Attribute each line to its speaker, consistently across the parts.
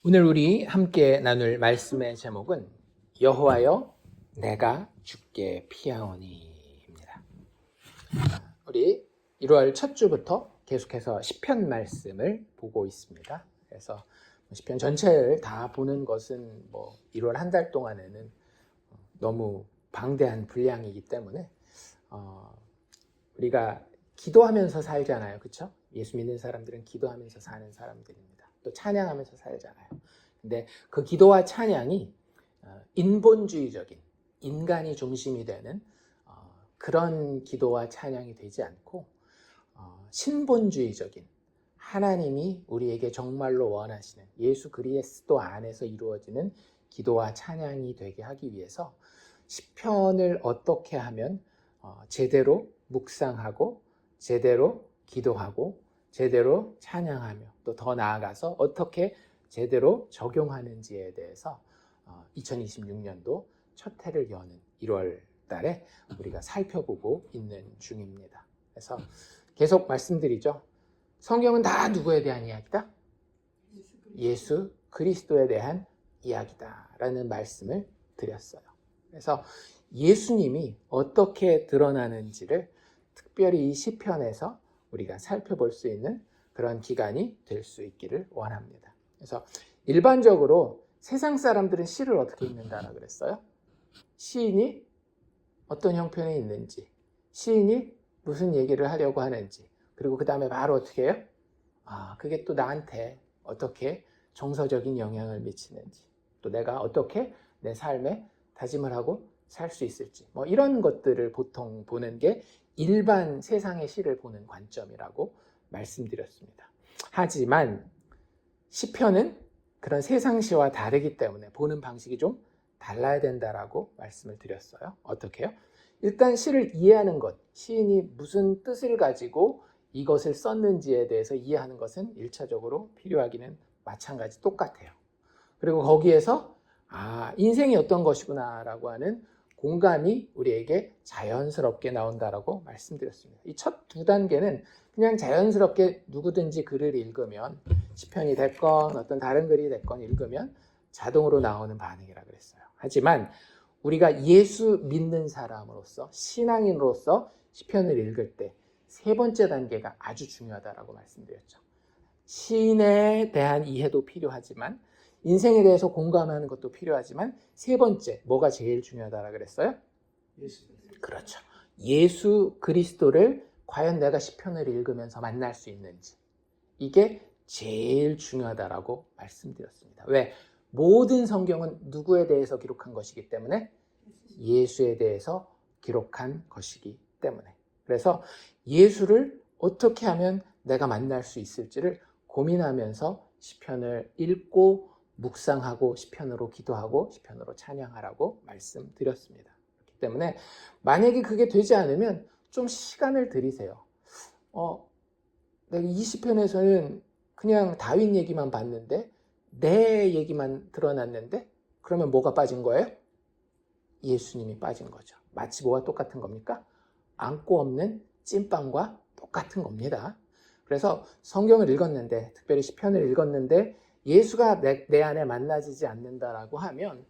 Speaker 1: 오늘 우리 함께 나눌 말씀의 제목은 여호와여 내가 주께 피하오니입니다. 우리 1월 첫 주부터 계속해서 시편 말씀을 보고 있습니다. 그래서 시편 전체를 다 보는 것은 1월 한 달 동안에는 너무 방대한 분량이기 때문에 우리가 기도하면서 살잖아요. 그렇죠? 예수 믿는 사람들은 기도하면서 사는 사람들입니다. 또 찬양하면서 살잖아요. 근데 그 기도와 찬양이 인본주의적인 인간이 중심이 되는 그런 기도와 찬양이 되지 않고 신본주의적인 하나님이 우리에게 정말로 원하시는 예수 그리스도 안에서 이루어지는 기도와 찬양이 되게 하기 위해서 시편을 어떻게 하면 제대로 묵상하고 제대로 기도하고 제대로 찬양하며 또 더 나아가서 어떻게 제대로 적용하는지에 대해서 2026년도 첫 해를 여는 1월 달에 우리가 살펴보고 있는 중입니다. 그래서 계속 말씀드리죠. 성경은 다 누구에 대한 이야기다? 예수 그리스도에 대한 이야기다 라는 말씀을 드렸어요. 그래서 예수님이 어떻게 드러나는지를 특별히 이 시편에서 우리가 살펴볼 수 있는 그런 기간이 될 수 있기를 원합니다. 그래서 일반적으로 세상 사람들은 시를 어떻게 읽는다라고 그랬어요? 시인이 어떤 형편에 있는지, 시인이 무슨 얘기를 하려고 하는지, 그리고 그 다음에 바로 어떻게 해요? 그게 또 나한테 어떻게 정서적인 영향을 미치는지, 또 내가 어떻게 내 삶에 다짐을 하고 살 수 있을지, 이런 것들을 보통 보는 게 일반 세상의 시를 보는 관점이라고 말씀드렸습니다. 하지만 시편은 그런 세상 시와 다르기 때문에 보는 방식이 좀 달라야 된다라고 말씀을 드렸어요. 어떻게 해요? 일단 시를 이해하는 것, 시인이 무슨 뜻을 가지고 이것을 썼는지에 대해서 이해하는 것은 1차적으로 필요하기는 마찬가지 똑같아요. 그리고 거기에서 인생이 어떤 것이구나 라고 하는 공감이 우리에게 자연스럽게 나온다라고 말씀드렸습니다. 이 첫 두 단계는 그냥 자연스럽게 누구든지 글을 읽으면 시편이 됐건 어떤 다른 글이 됐건 읽으면 자동으로 나오는 반응이라 그랬어요. 하지만 우리가 예수 믿는 사람으로서 신앙인으로서 시편을 읽을 때 세 번째 단계가 아주 중요하다라고 말씀드렸죠. 신에 대한 이해도 필요하지만 인생에 대해서 공감하는 것도 필요하지만 세 번째 뭐가 제일 중요하다라고 그랬어요? 그렇죠. 예수 그리스도를 과연 내가 시편을 읽으면서 만날 수 있는지 이게 제일 중요하다라고 말씀드렸습니다. 왜? 모든 성경은 누구에 대해서 기록한 것이기 때문에 예수에 대해서 기록한 것이기 때문에 그래서 예수를 어떻게 하면 내가 만날 수 있을지를 고민하면서 시편을 읽고 묵상하고 시편으로 기도하고 시편으로 찬양하라고 말씀드렸습니다. 그렇기 때문에 만약에 그게 되지 않으면 좀 시간을 들이세요. 내가 이 시편에서는 그냥 다윗 얘기만 봤는데 내 얘기만 드러났는데 그러면 뭐가 빠진 거예요? 예수님이 빠진 거죠. 마치 뭐와 똑같은 겁니까? 안고 없는 찐빵과 똑같은 겁니다. 그래서 성경을 읽었는데 특별히 시편을 읽었는데 예수가 내 안에 만나지지 않는다라고 하면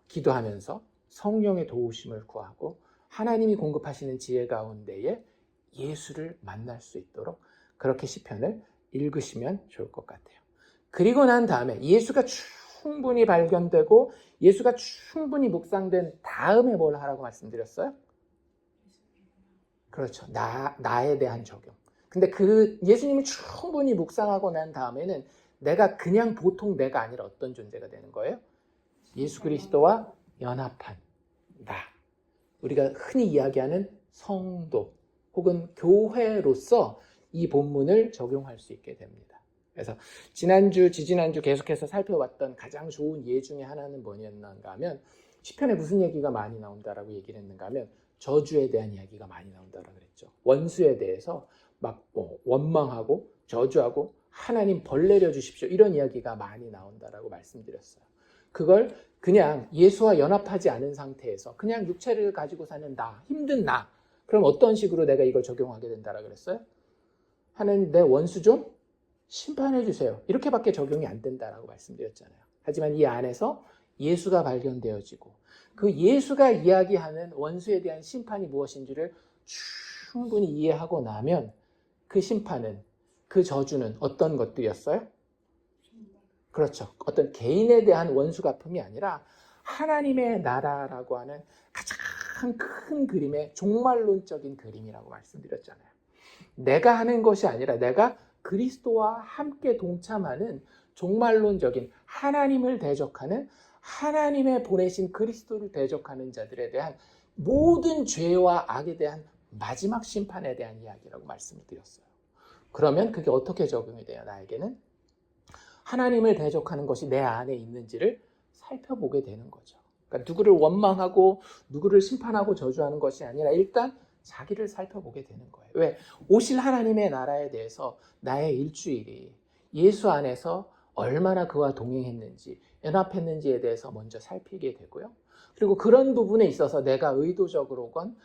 Speaker 1: 기도하면서 성령의 도우심을 구하고 하나님이 공급하시는 지혜 가운데에 예수를 만날 수 있도록 그렇게 시편을 읽으시면 좋을 것 같아요. 그리고 난 다음에 예수가 충분히 발견되고 예수가 충분히 묵상된 다음에 뭘 하라고 말씀드렸어요? 그렇죠. 나에 대한 적용. 근데 그 예수님이 충분히 묵상하고 난 다음에는 내가 그냥 보통 내가 아니라 어떤 존재가 되는 거예요? 예수 그리스도와 연합한 나. 우리가 흔히 이야기하는 성도 혹은 교회로서 이 본문을 적용할 수 있게 됩니다. 그래서 지난주, 지지난주 계속해서 살펴봤던 가장 좋은 예 중에 하나는 뭐였는가 하면 시편에 무슨 얘기가 많이 나온다라고 얘기를 했는가 하면 저주에 대한 이야기가 많이 나온다라고 그랬죠. 원수에 대해서 막 원망하고 저주하고 하나님 벌 내려주십시오 이런 이야기가 많이 나온다라고 말씀드렸어요. 그걸 그냥 예수와 연합하지 않은 상태에서 그냥 육체를 가지고 사는 나, 힘든 나 그럼 어떤 식으로 내가 이걸 적용하게 된다라고 그랬어요? 하나님 내 원수 좀 심판해 주세요. 이렇게밖에 적용이 안 된다라고 말씀드렸잖아요. 하지만 이 안에서 예수가 발견되어지고 그 예수가 이야기하는 원수에 대한 심판이 무엇인지를 충분히 이해하고 나면 그 심판은, 그 저주는 어떤 것들이었어요? 그렇죠. 어떤 개인에 대한 원수 갚음이 아니라 하나님의 나라라고 하는 가장 큰 그림의 종말론적인 그림이라고 말씀드렸잖아요. 내가 하는 것이 아니라 내가 그리스도와 함께 동참하는 종말론적인 하나님을 대적하는, 하나님의 보내신 그리스도를 대적하는 자들에 대한 모든 죄와 악에 대한 마지막 심판에 대한 이야기라고 말씀을 드렸어요. 그러면 그게 어떻게 적용이 돼요? 나에게는 하나님을 대적하는 것이 내 안에 있는지를 살펴보게 되는 거죠. 그러니까 누구를 원망하고 누구를 심판하고 저주하는 것이 아니라 일단 자기를 살펴보게 되는 거예요. 왜? 오실 하나님의 나라에 대해서 나의 일주일이 예수 안에서 얼마나 그와 동행했는지, 연합했는지에 대해서 먼저 살피게 되고요. 그리고 그런 부분에 있어서 내가 의도적으로건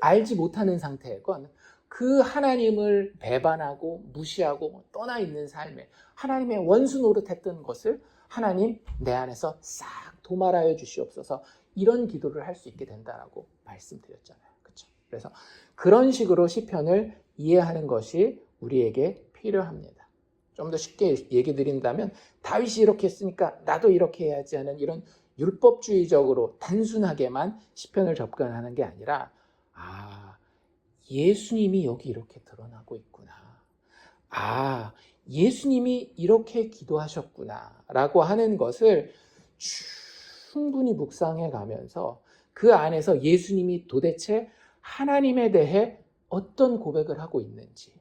Speaker 1: 알지 못하는 상태건 그 하나님을 배반하고 무시하고 떠나 있는 삶에 하나님의 원수 노릇했던 것을 하나님 내 안에서 싹 도말하여 주시옵소서, 이런 기도를 할 수 있게 된다라고 말씀드렸잖아요. 그렇죠? 그래서 그런 식으로 시편을 이해하는 것이 우리에게 필요합니다. 좀 더 쉽게 얘기 드린다면 다윗이 이렇게 했으니까 나도 이렇게 해야지 하는 이런 율법주의적으로 단순하게만 시편을 접근하는 게 아니라, 예수님이 여기 이렇게 드러나고 있구나. 예수님이 이렇게 기도하셨구나 라고 하는 것을 충분히 묵상해 가면서 그 안에서 예수님이 도대체 하나님에 대해 어떤 고백을 하고 있는지,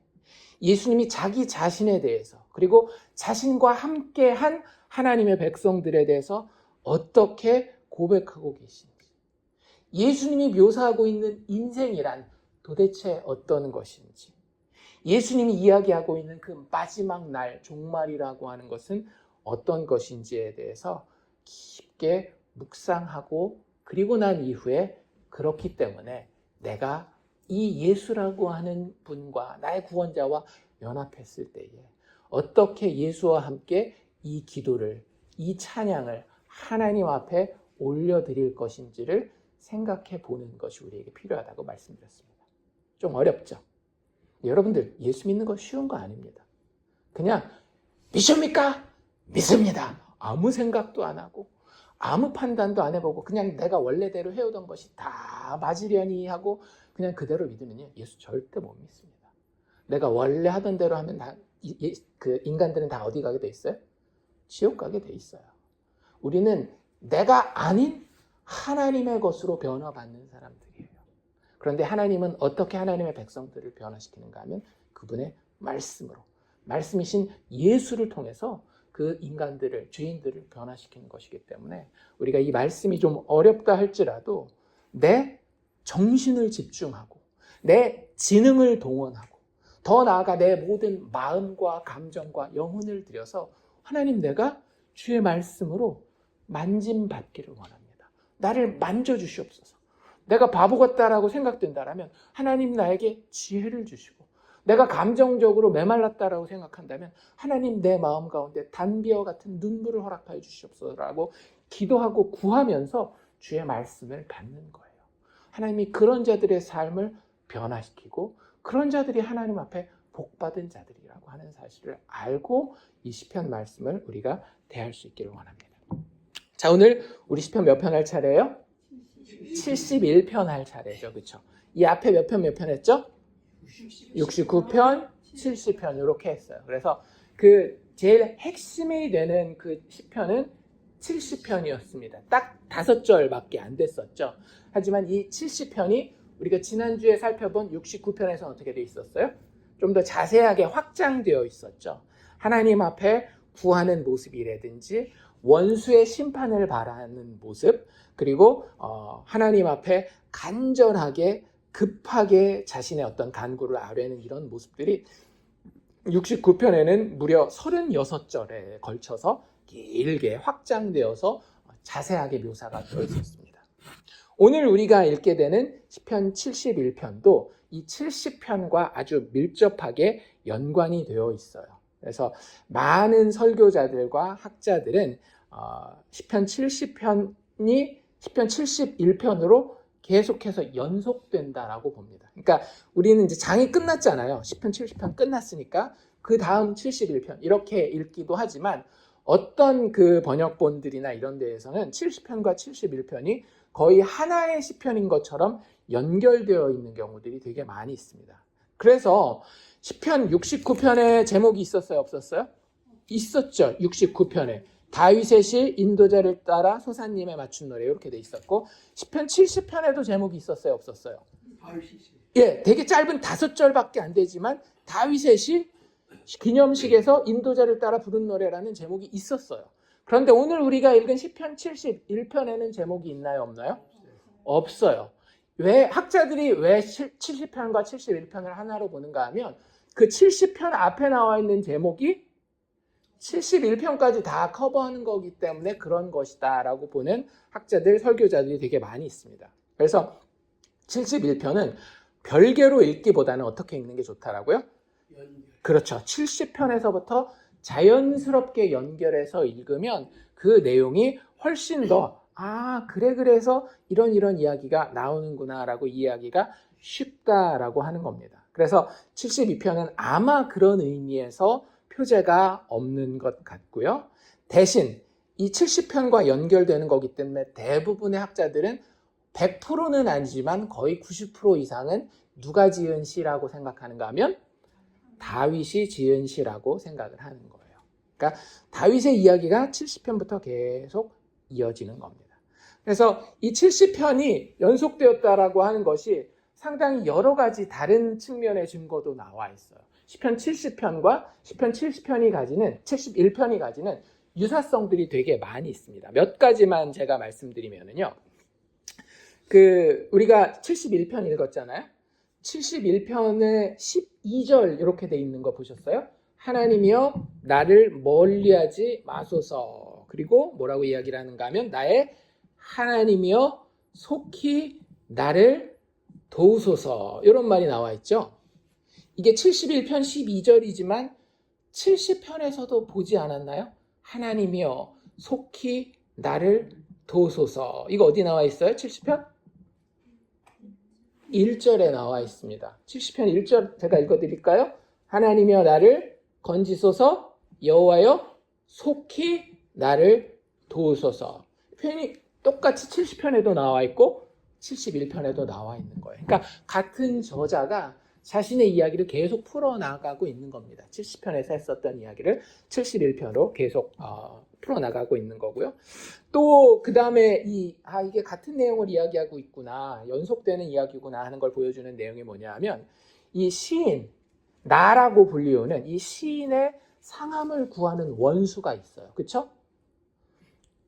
Speaker 1: 예수님이 자기 자신에 대해서, 그리고 자신과 함께한 하나님의 백성들에 대해서 어떻게 고백하고 계신지, 예수님이 묘사하고 있는 인생이란 도대체 어떤 것인지, 예수님이 이야기하고 있는 그 마지막 날, 종말이라고 하는 것은 어떤 것인지에 대해서 깊게 묵상하고, 그리고 난 이후에 그렇기 때문에 내가 이 예수라고 하는 분과 나의 구원자와 연합했을 때에 어떻게 예수와 함께 이 기도를, 이 찬양을 하나님 앞에 올려드릴 것인지를 생각해 보는 것이 우리에게 필요하다고 말씀드렸습니다. 좀 어렵죠? 여러분들, 예수 믿는 거 쉬운 거 아닙니다. 그냥 믿습니까? 믿습니다. 아무 생각도 안 하고 아무 판단도 안 해보고 그냥 내가 원래대로 해오던 것이 다 맞으려니 하고 그냥 그대로 믿으면요, 예수 절대 못 믿습니다. 내가 원래 하던 대로 하면 그 인간들은 다 어디 가게 돼 있어요? 지옥 가게 돼 있어요. 우리는 내가 아닌 하나님의 것으로 변화받는 사람들이에요. 그런데 하나님은 어떻게 하나님의 백성들을 변화시키는가 하면 그분의 말씀으로, 말씀이신 예수를 통해서 그 인간들을, 죄인들을 변화시키는 것이기 때문에 우리가 이 말씀이 좀 어렵다 할지라도 내 정신을 집중하고 내 지능을 동원하고 더 나아가 내 모든 마음과 감정과 영혼을 들여서 하나님, 내가 주의 말씀으로 만짐받기를 원합니다. 나를 만져주시옵소서. 내가 바보 같다라고 생각된다면 하나님 나에게 지혜를 주시고, 내가 감정적으로 메말랐다라고 생각한다면 하나님 내 마음 가운데 단비와 같은 눈물을 허락하여 주시옵소서라고 기도하고 구하면서 주의 말씀을 받는 거예요. 하나님이 그런 자들의 삶을 변화시키고 그런 자들이 하나님 앞에 복받은 자들이라고 하는 사실을 알고 이 시편 말씀을 우리가 대할 수 있기를 원합니다. 자, 오늘 우리 시편 몇 편 할 차례예요? 71편 할 차례죠. 그렇죠? 이 앞에 몇 편 했죠? 69편, 70편 이렇게 했어요. 그래서 그 제일 핵심이 되는 그 시편은 70편이었습니다. 딱 5절밖에 안 됐었죠. 하지만 이 70편이 우리가 지난주에 살펴본 69편에서는 어떻게 되어 있었어요? 좀 더 자세하게 확장되어 있었죠. 하나님 앞에 구하는 모습이라든지 원수의 심판을 바라는 모습, 그리고 하나님 앞에 간절하게 급하게 자신의 어떤 간구를 아뢰는 이런 모습들이 69편에는 무려 36절에 걸쳐서 길게 확장되어서 자세하게 묘사가 되어 있었습니다. 오늘 우리가 읽게 되는 시편 71편도 이 70편과 아주 밀접하게 연관이 되어 있어요. 그래서 많은 설교자들과 학자들은 시편 70편이 시편 71편으로 계속해서 연속된다라고 봅니다. 그러니까 우리는 이제 장이 끝났잖아요. 시편 70편 끝났으니까 그 다음 71편 이렇게 읽기도 하지만 어떤 그 번역본들이나 이런 데에서는 70편과 71편이 거의 하나의 시편인 것처럼 연결되어 있는 경우들이 되게 많이 있습니다. 그래서 시편 69편에 제목이 있었어요? 없었어요? 있었죠. 69편에 다윗의 시 인도자를 따라 소사님에 맞춘 노래 이렇게 돼 있었고 시편 70편에도 제목이 있었어요? 없었어요? 예, 되게 짧은 5절밖에 안 되지만 다윗의 시 기념식에서 인도자를 따라 부른 노래라는 제목이 있었어요. 그런데 오늘 우리가 읽은 시편 71편에는 제목이 있나요? 없나요? 없어요. 왜 학자들이 왜 70편과 71편을 하나로 보는가 하면 그 70편 앞에 나와 있는 제목이 71편까지 다 커버하는 거기 때문에 그런 것이다 라고 보는 학자들, 설교자들이 되게 많이 있습니다. 그래서 71편은 별개로 읽기보다는 어떻게 읽는 게 좋다라고요? 그렇죠. 70편에서부터 자연스럽게 연결해서 읽으면 그 내용이 훨씬 더 그래서 이런 이야기가 나오는구나 라고 이해하기가 쉽다라고 하는 겁니다. 그래서 72편은 아마 그런 의미에서 표제가 없는 것 같고요. 대신 이 70편과 연결되는 거기 때문에 대부분의 학자들은 100%는 아니지만 거의 90% 이상은 누가 지은 시라고 생각하는가 하면 다윗이 지은 시라고 생각을 하는 거예요. 그러니까 다윗의 이야기가 70편부터 계속 이어지는 겁니다. 그래서 이 70편이 연속되었다라고 하는 것이 상당히 여러 가지 다른 측면의 증거도 나와 있어요. 시편 70편과 시편 71편이 가지는 유사성들이 되게 많이 있습니다. 몇 가지만 제가 말씀드리면요. 우리가 71편 읽었잖아요. 71편의 12절 이렇게 돼 있는 거 보셨어요? 하나님이여 나를 멀리하지 마소서. 그리고 뭐라고 이야기를 하는가 하면 나의 하나님이여 속히 나를 도우소서. 이런 말이 나와 있죠. 이게 71편 12절이지만 70편에서도 보지 않았나요? 하나님이여 속히 나를 도우소서. 이거 어디 나와 있어요? 70편? 1절에 나와 있습니다. 70편 1절 제가 읽어드릴까요? 하나님이여 나를 건지소서. 여호와여 속히 나를 도우소서. 표현이 똑같이 70편에도 나와 있고 71편에도 나와 있는 거예요. 그러니까 같은 저자가 자신의 이야기를 계속 풀어나가고 있는 겁니다. 70편에서 했었던 이야기를 71편으로 계속 풀어나가고 있는 거고요. 또 그 다음에 이게 같은 내용을 이야기하고 있구나, 연속되는 이야기구나 하는 걸 보여주는 내용이 뭐냐 하면 이 시인, 나라고 불리우는 이 시인의 상함을 구하는 원수가 있어요. 그렇죠?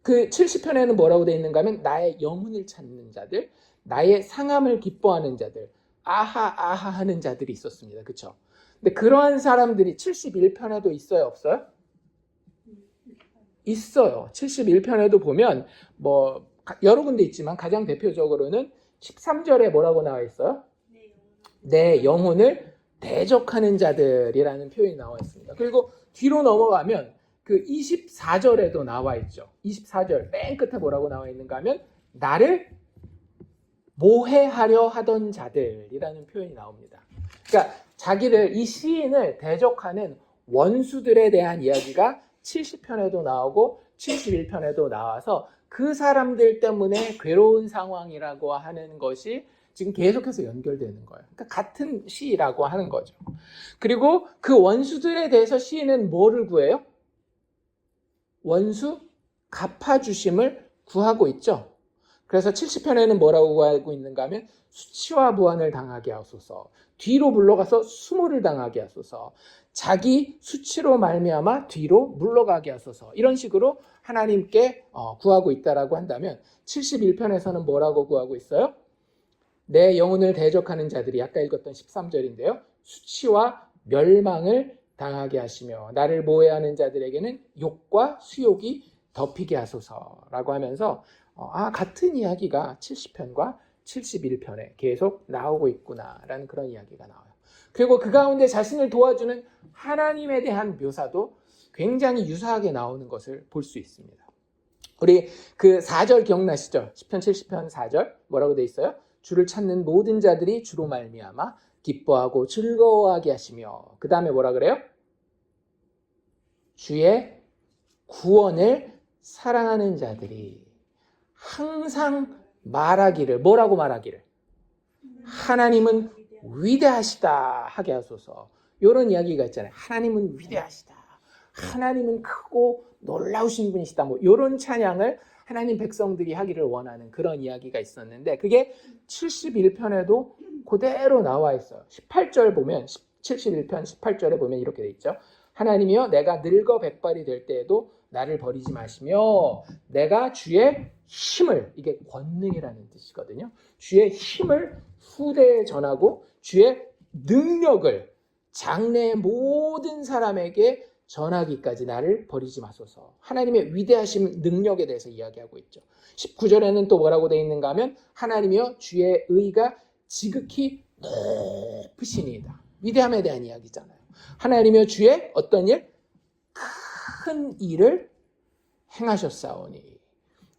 Speaker 1: 그 70편에는 뭐라고 되어 있는가 하면 나의 영혼을 찾는 자들, 나의 상함을 기뻐하는 자들, 아하 하는 자들이 있었습니다. 그렇죠? 근데 그러한 사람들이 71편에도 있어요, 없어요? 있어요. 71편에도 보면 여러 군데 있지만 가장 대표적으로는 13절에 뭐라고 나와 있어요? 내 영혼을 대적하는 자들이라는 표현이 나와 있습니다. 그리고 뒤로 넘어가면 그 24절에도 나와 있죠. 24절 맨 끝에 뭐라고 나와 있는가 하면 나를 모해하려 하던 자들이라는 표현이 나옵니다. 그러니까 이 시인을 대적하는 원수들에 대한 이야기가 70편에도 나오고 71편에도 나와서 그 사람들 때문에 괴로운 상황이라고 하는 것이 지금 계속해서 연결되는 거예요. 그러니까 같은 시라고 하는 거죠. 그리고 그 원수들에 대해서 시인은 뭐를 구해요? 원수 갚아주심을 구하고 있죠. 그래서 70편에는 뭐라고 구하고 있는가 하면 수치와 무한을 당하게 하소서, 뒤로 물러가서 수모를 당하게 하소서, 자기 수치로 말미암아 뒤로 물러가게 하소서, 이런 식으로 하나님께 구하고 있다라고 한다면 71편에서는 뭐라고 구하고 있어요? 내 영혼을 대적하는 자들이 아까 읽었던 13절인데요. 수치와 멸망을 당하게 하시며 나를 모해하는 자들에게는 욕과 수욕이 덮이게 하소서라고 하면서 같은 이야기가 70편과 71편에 계속 나오고 있구나라는 그런 이야기가 나와요. 그리고 그 가운데 자신을 도와주는 하나님에 대한 묘사도 굉장히 유사하게 나오는 것을 볼 수 있습니다. 우리 그 4절 기억나시죠? 시편 70편 4절 뭐라고 돼 있어요? 주를 찾는 모든 자들이 주로 말미암아 기뻐하고 즐거워하게 하시며, 그 다음에 뭐라 그래요? 주의 구원을 사랑하는 자들이 항상 말하기를, 뭐라고 말하기를? 하나님은 위대하시다 하게 하소서. 이런 이야기가 있잖아요. 하나님은 위대하시다. 하나님은 크고 놀라우신 분이시다. 뭐 이런 찬양을 하나님 백성들이 하기를 원하는 그런 이야기가 있었는데, 그게 71편에도 그대로 나와 있어요. 18절 보면, 71편 18절에 보면 이렇게 돼 있죠. 하나님이여, 내가 늙어 백발이 될 때에도 나를 버리지 마시며 내가 주의 힘을, 이게 권능이라는 뜻이거든요. 주의 힘을 후대에 전하고 주의 능력을 장래의 모든 사람에게 전하기까지 나를 버리지 마소서. 하나님의 위대하신 능력에 대해서 이야기하고 있죠. 19절에는 또 뭐라고 되어 있는가 하면 하나님이여 주의 의가 지극히 높으시니이다. 위대함에 대한 이야기잖아요. 하나님이여 주의 어떤 일? 큰 일을 행하셨사오니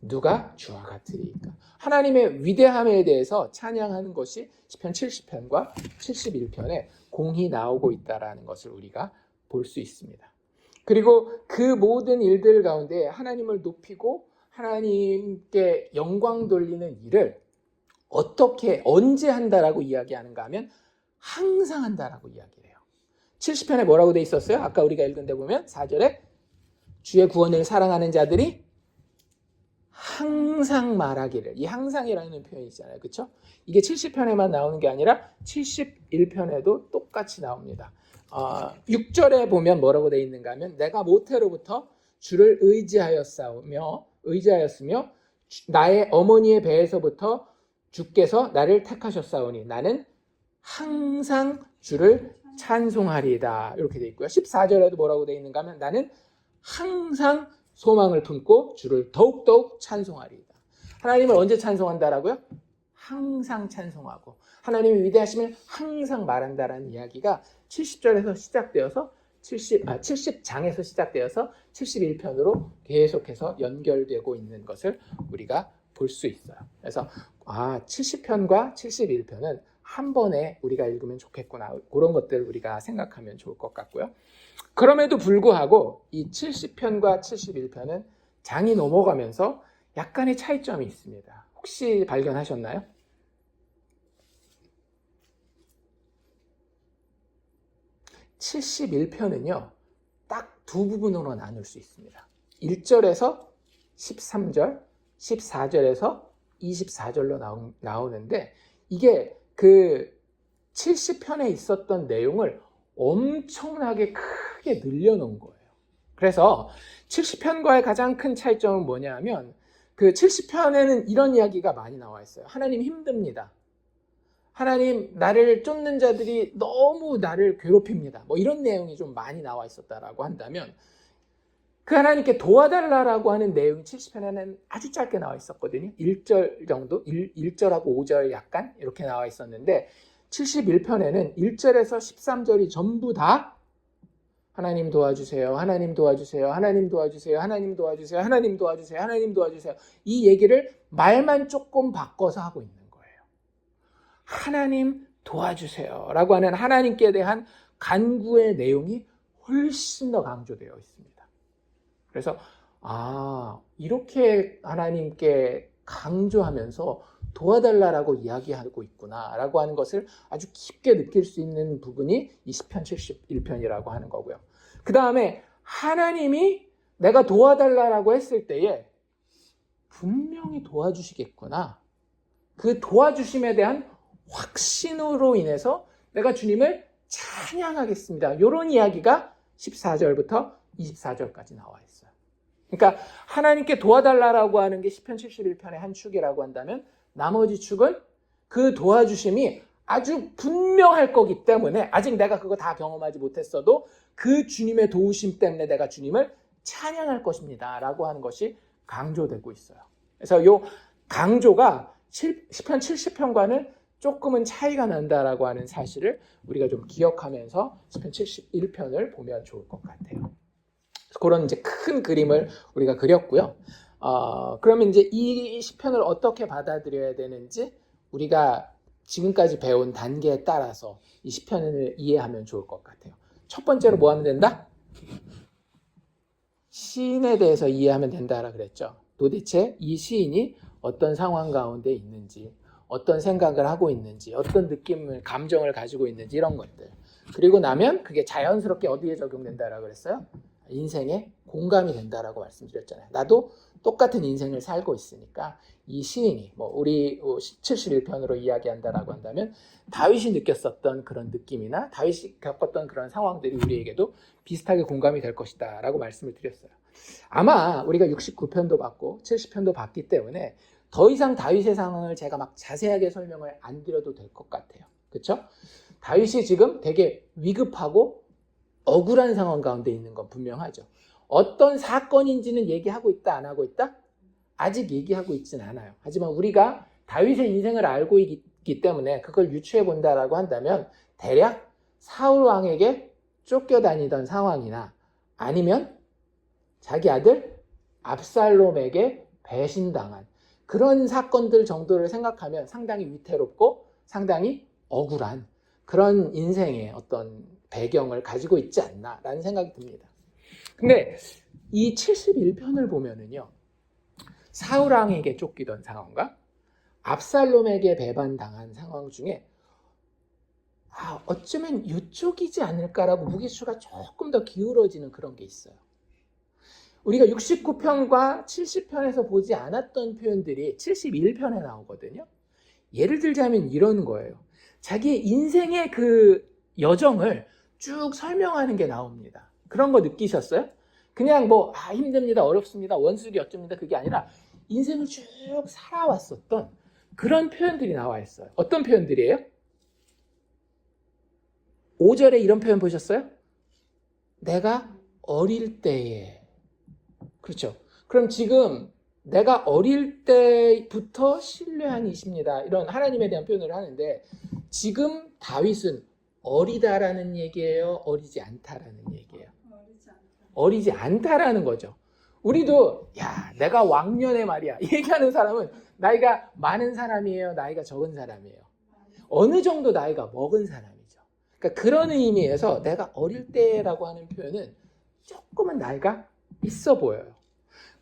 Speaker 1: 누가 주와 같으리까. 하나님의 위대함에 대해서 찬양하는 것이 시편 70편과 71편에 공히 나오고 있다는 것을 우리가 볼 수 있습니다. 그리고 그 모든 일들 가운데 하나님을 높이고 하나님께 영광 돌리는 일을 어떻게, 언제 한다라고 이야기하는가 하면 항상 한다라고 이야기해요. 70편에 뭐라고 돼 있었어요? 아까 우리가 읽은 데 보면 4절에 주의 구원을 사랑하는 자들이 항상 말하기를, 이 항상이라는 표현이 있잖아요. 그렇죠? 이게 70편에만 나오는 게 아니라 71편에도 똑같이 나옵니다. 6절에 보면 뭐라고 되어 있는가 하면 내가 모태로부터 주를 의지하였으며 나의 어머니의 배에서부터 주께서 나를 택하셨사오니 나는 항상 주를 찬송하리이다. 이렇게 되어 있고요. 14절에도 뭐라고 되어 있는가 하면 나는 항상 소망을 품고 주를 더욱더욱 찬송하리이다. 하나님을 언제 찬송한다라고요? 항상 찬송하고 하나님의 위대하심을 항상 말한다라는 이야기가 70절에서 시작되어서 70장에서 시작되어서 71편으로 계속해서 연결되고 있는 것을 우리가 볼 수 있어요. 그래서 70편과 71편은 한 번에 우리가 읽으면 좋겠구나, 그런 것들을 우리가 생각하면 좋을 것 같고요. 그럼에도 불구하고 이 70편과 71편은 장이 넘어가면서 약간의 차이점이 있습니다. 혹시 발견하셨나요? 71편은요, 딱 두 부분으로 나눌 수 있습니다. 1절에서 13절, 14절에서 24절로 나오는데, 이게 그 70편에 있었던 내용을 엄청나게 크게 늘려놓은 거예요. 그래서 70편과의 가장 큰 차이점은 뭐냐 하면, 그 70편에는 이런 이야기가 많이 나와 있어요. 하나님 힘듭니다. 하나님, 나를 쫓는 자들이 너무 나를 괴롭힙니다. 뭐 이런 내용이 좀 많이 나와 있었다라고 한다면, 그 하나님께 도와달라라고 하는 내용이 70편에는 아주 짧게 나와 있었거든요. 1절 정도, 1절하고 5절 약간 이렇게 나와 있었는데, 71편에는 1절에서 13절이 전부 다 하나님 도와주세요, 하나님 도와주세요, 하나님 도와주세요, 하나님 도와주세요, 하나님 도와주세요, 하나님 도와주세요, 이 얘기를 말만 조금 바꿔서 하고 있는 거예요. 하나님 도와주세요 라고 하는 하나님께 대한 간구의 내용이 훨씬 더 강조되어 있습니다. 그래서 이렇게 하나님께 강조하면서 도와달라라고 이야기하고 있구나 라고 하는 것을 아주 깊게 느낄 수 있는 부분이 이 시편 71편이라고 하는 거고요. 그 다음에 하나님이 내가 도와달라라고 했을 때에 분명히 도와주시겠구나, 그 도와주심에 대한 확신으로 인해서 내가 주님을 찬양하겠습니다, 이런 이야기가 14절부터 24절까지 나와 있어요. 그러니까 하나님께 도와달라라고 하는 게 시편 71편의 한 축이라고 한다면, 나머지 축은 그 도와주심이 아주 분명할 거기 때문에, 아직 내가 그거 다 경험하지 못했어도 그 주님의 도우심 때문에 내가 주님을 찬양할 것입니다 라고 하는 것이 강조되고 있어요. 그래서 이 강조가 시편 70편과는 조금은 차이가 난다라고 하는 사실을 우리가 좀 기억하면서 시편 71편을 보면 좋을 것 같아요. 그런 이제 큰 그림을 우리가 그렸고요. 그러면 이제 이 시편을 어떻게 받아들여야 되는지 우리가 지금까지 배운 단계에 따라서 이 시편을 이해하면 좋을 것 같아요. 첫 번째로 뭐 하면 된다? 시인에 대해서 이해하면 된다라 그랬죠. 도대체 이 시인이 어떤 상황 가운데 있는지, 어떤 생각을 하고 있는지, 어떤 느낌을, 감정을 가지고 있는지 이런 것들. 그리고 나면 그게 자연스럽게 어디에 적용된다라고 그랬어요? 인생에 공감이 된다라고 말씀드렸잖아요. 나도 똑같은 인생을 살고 있으니까 이 시인이 우리 71편으로 이야기한다라고 한다면 다윗이 느꼈었던 그런 느낌이나 다윗이 겪었던 그런 상황들이 우리에게도 비슷하게 공감이 될 것이다 라고 말씀을 드렸어요. 아마 우리가 69편도 봤고 70편도 봤기 때문에 더 이상 다윗의 상황을 제가 막 자세하게 설명을 안 드려도 될 것 같아요. 그렇죠? 다윗이 지금 되게 위급하고 억울한 상황 가운데 있는 건 분명하죠. 어떤 사건인지는 얘기하고 있다, 안 하고 있다? 아직 얘기하고 있진 않아요. 하지만 우리가 다윗의 인생을 알고 있기 때문에 그걸 유추해 본다라고 한다면 대략 사울 왕에게 쫓겨다니던 상황이나 아니면 자기 아들 압살롬에게 배신당한 그런 사건들 정도를 생각하면 상당히 위태롭고 상당히 억울한 그런 인생의 어떤 배경을 가지고 있지 않나라는 생각이 듭니다. 근데 이 71편을 보면은요, 사울왕에게 쫓기던 상황과 압살롬에게 배반당한 상황 중에 어쩌면 이쪽이지 않을까라고 무게추가 조금 더 기울어지는 그런 게 있어요. 우리가 69편과 70편에서 보지 않았던 표현들이 71편에 나오거든요. 예를 들자면 이런 거예요. 자기 인생의 그 여정을 쭉 설명하는 게 나옵니다. 그런 거 느끼셨어요? 그냥 힘듭니다, 어렵습니다, 원수기 어쩝니다 그게 아니라 인생을 쭉 살아왔었던 그런 표현들이 나와 있어요. 어떤 표현들이에요? 5절에 이런 표현 보셨어요? 내가 어릴 때에. 그렇죠. 그럼 지금 내가 어릴 때부터 신뢰한 이십니다. 이런 하나님에 대한 표현을 하는데 지금 다윗은 어리다라는 얘기예요? 어리지 않다라는 얘기예요? 어리지 않다라는 거죠. 우리도 내가 왕년에 말이야 이 얘기하는 사람은 나이가 많은 사람이에요? 나이가 적은 사람이에요? 어느 정도 나이가 먹은 사람이죠. 그러니까 그런 의미에서 내가 어릴 때라고 하는 표현은 조금은 나이가 있어 보여요.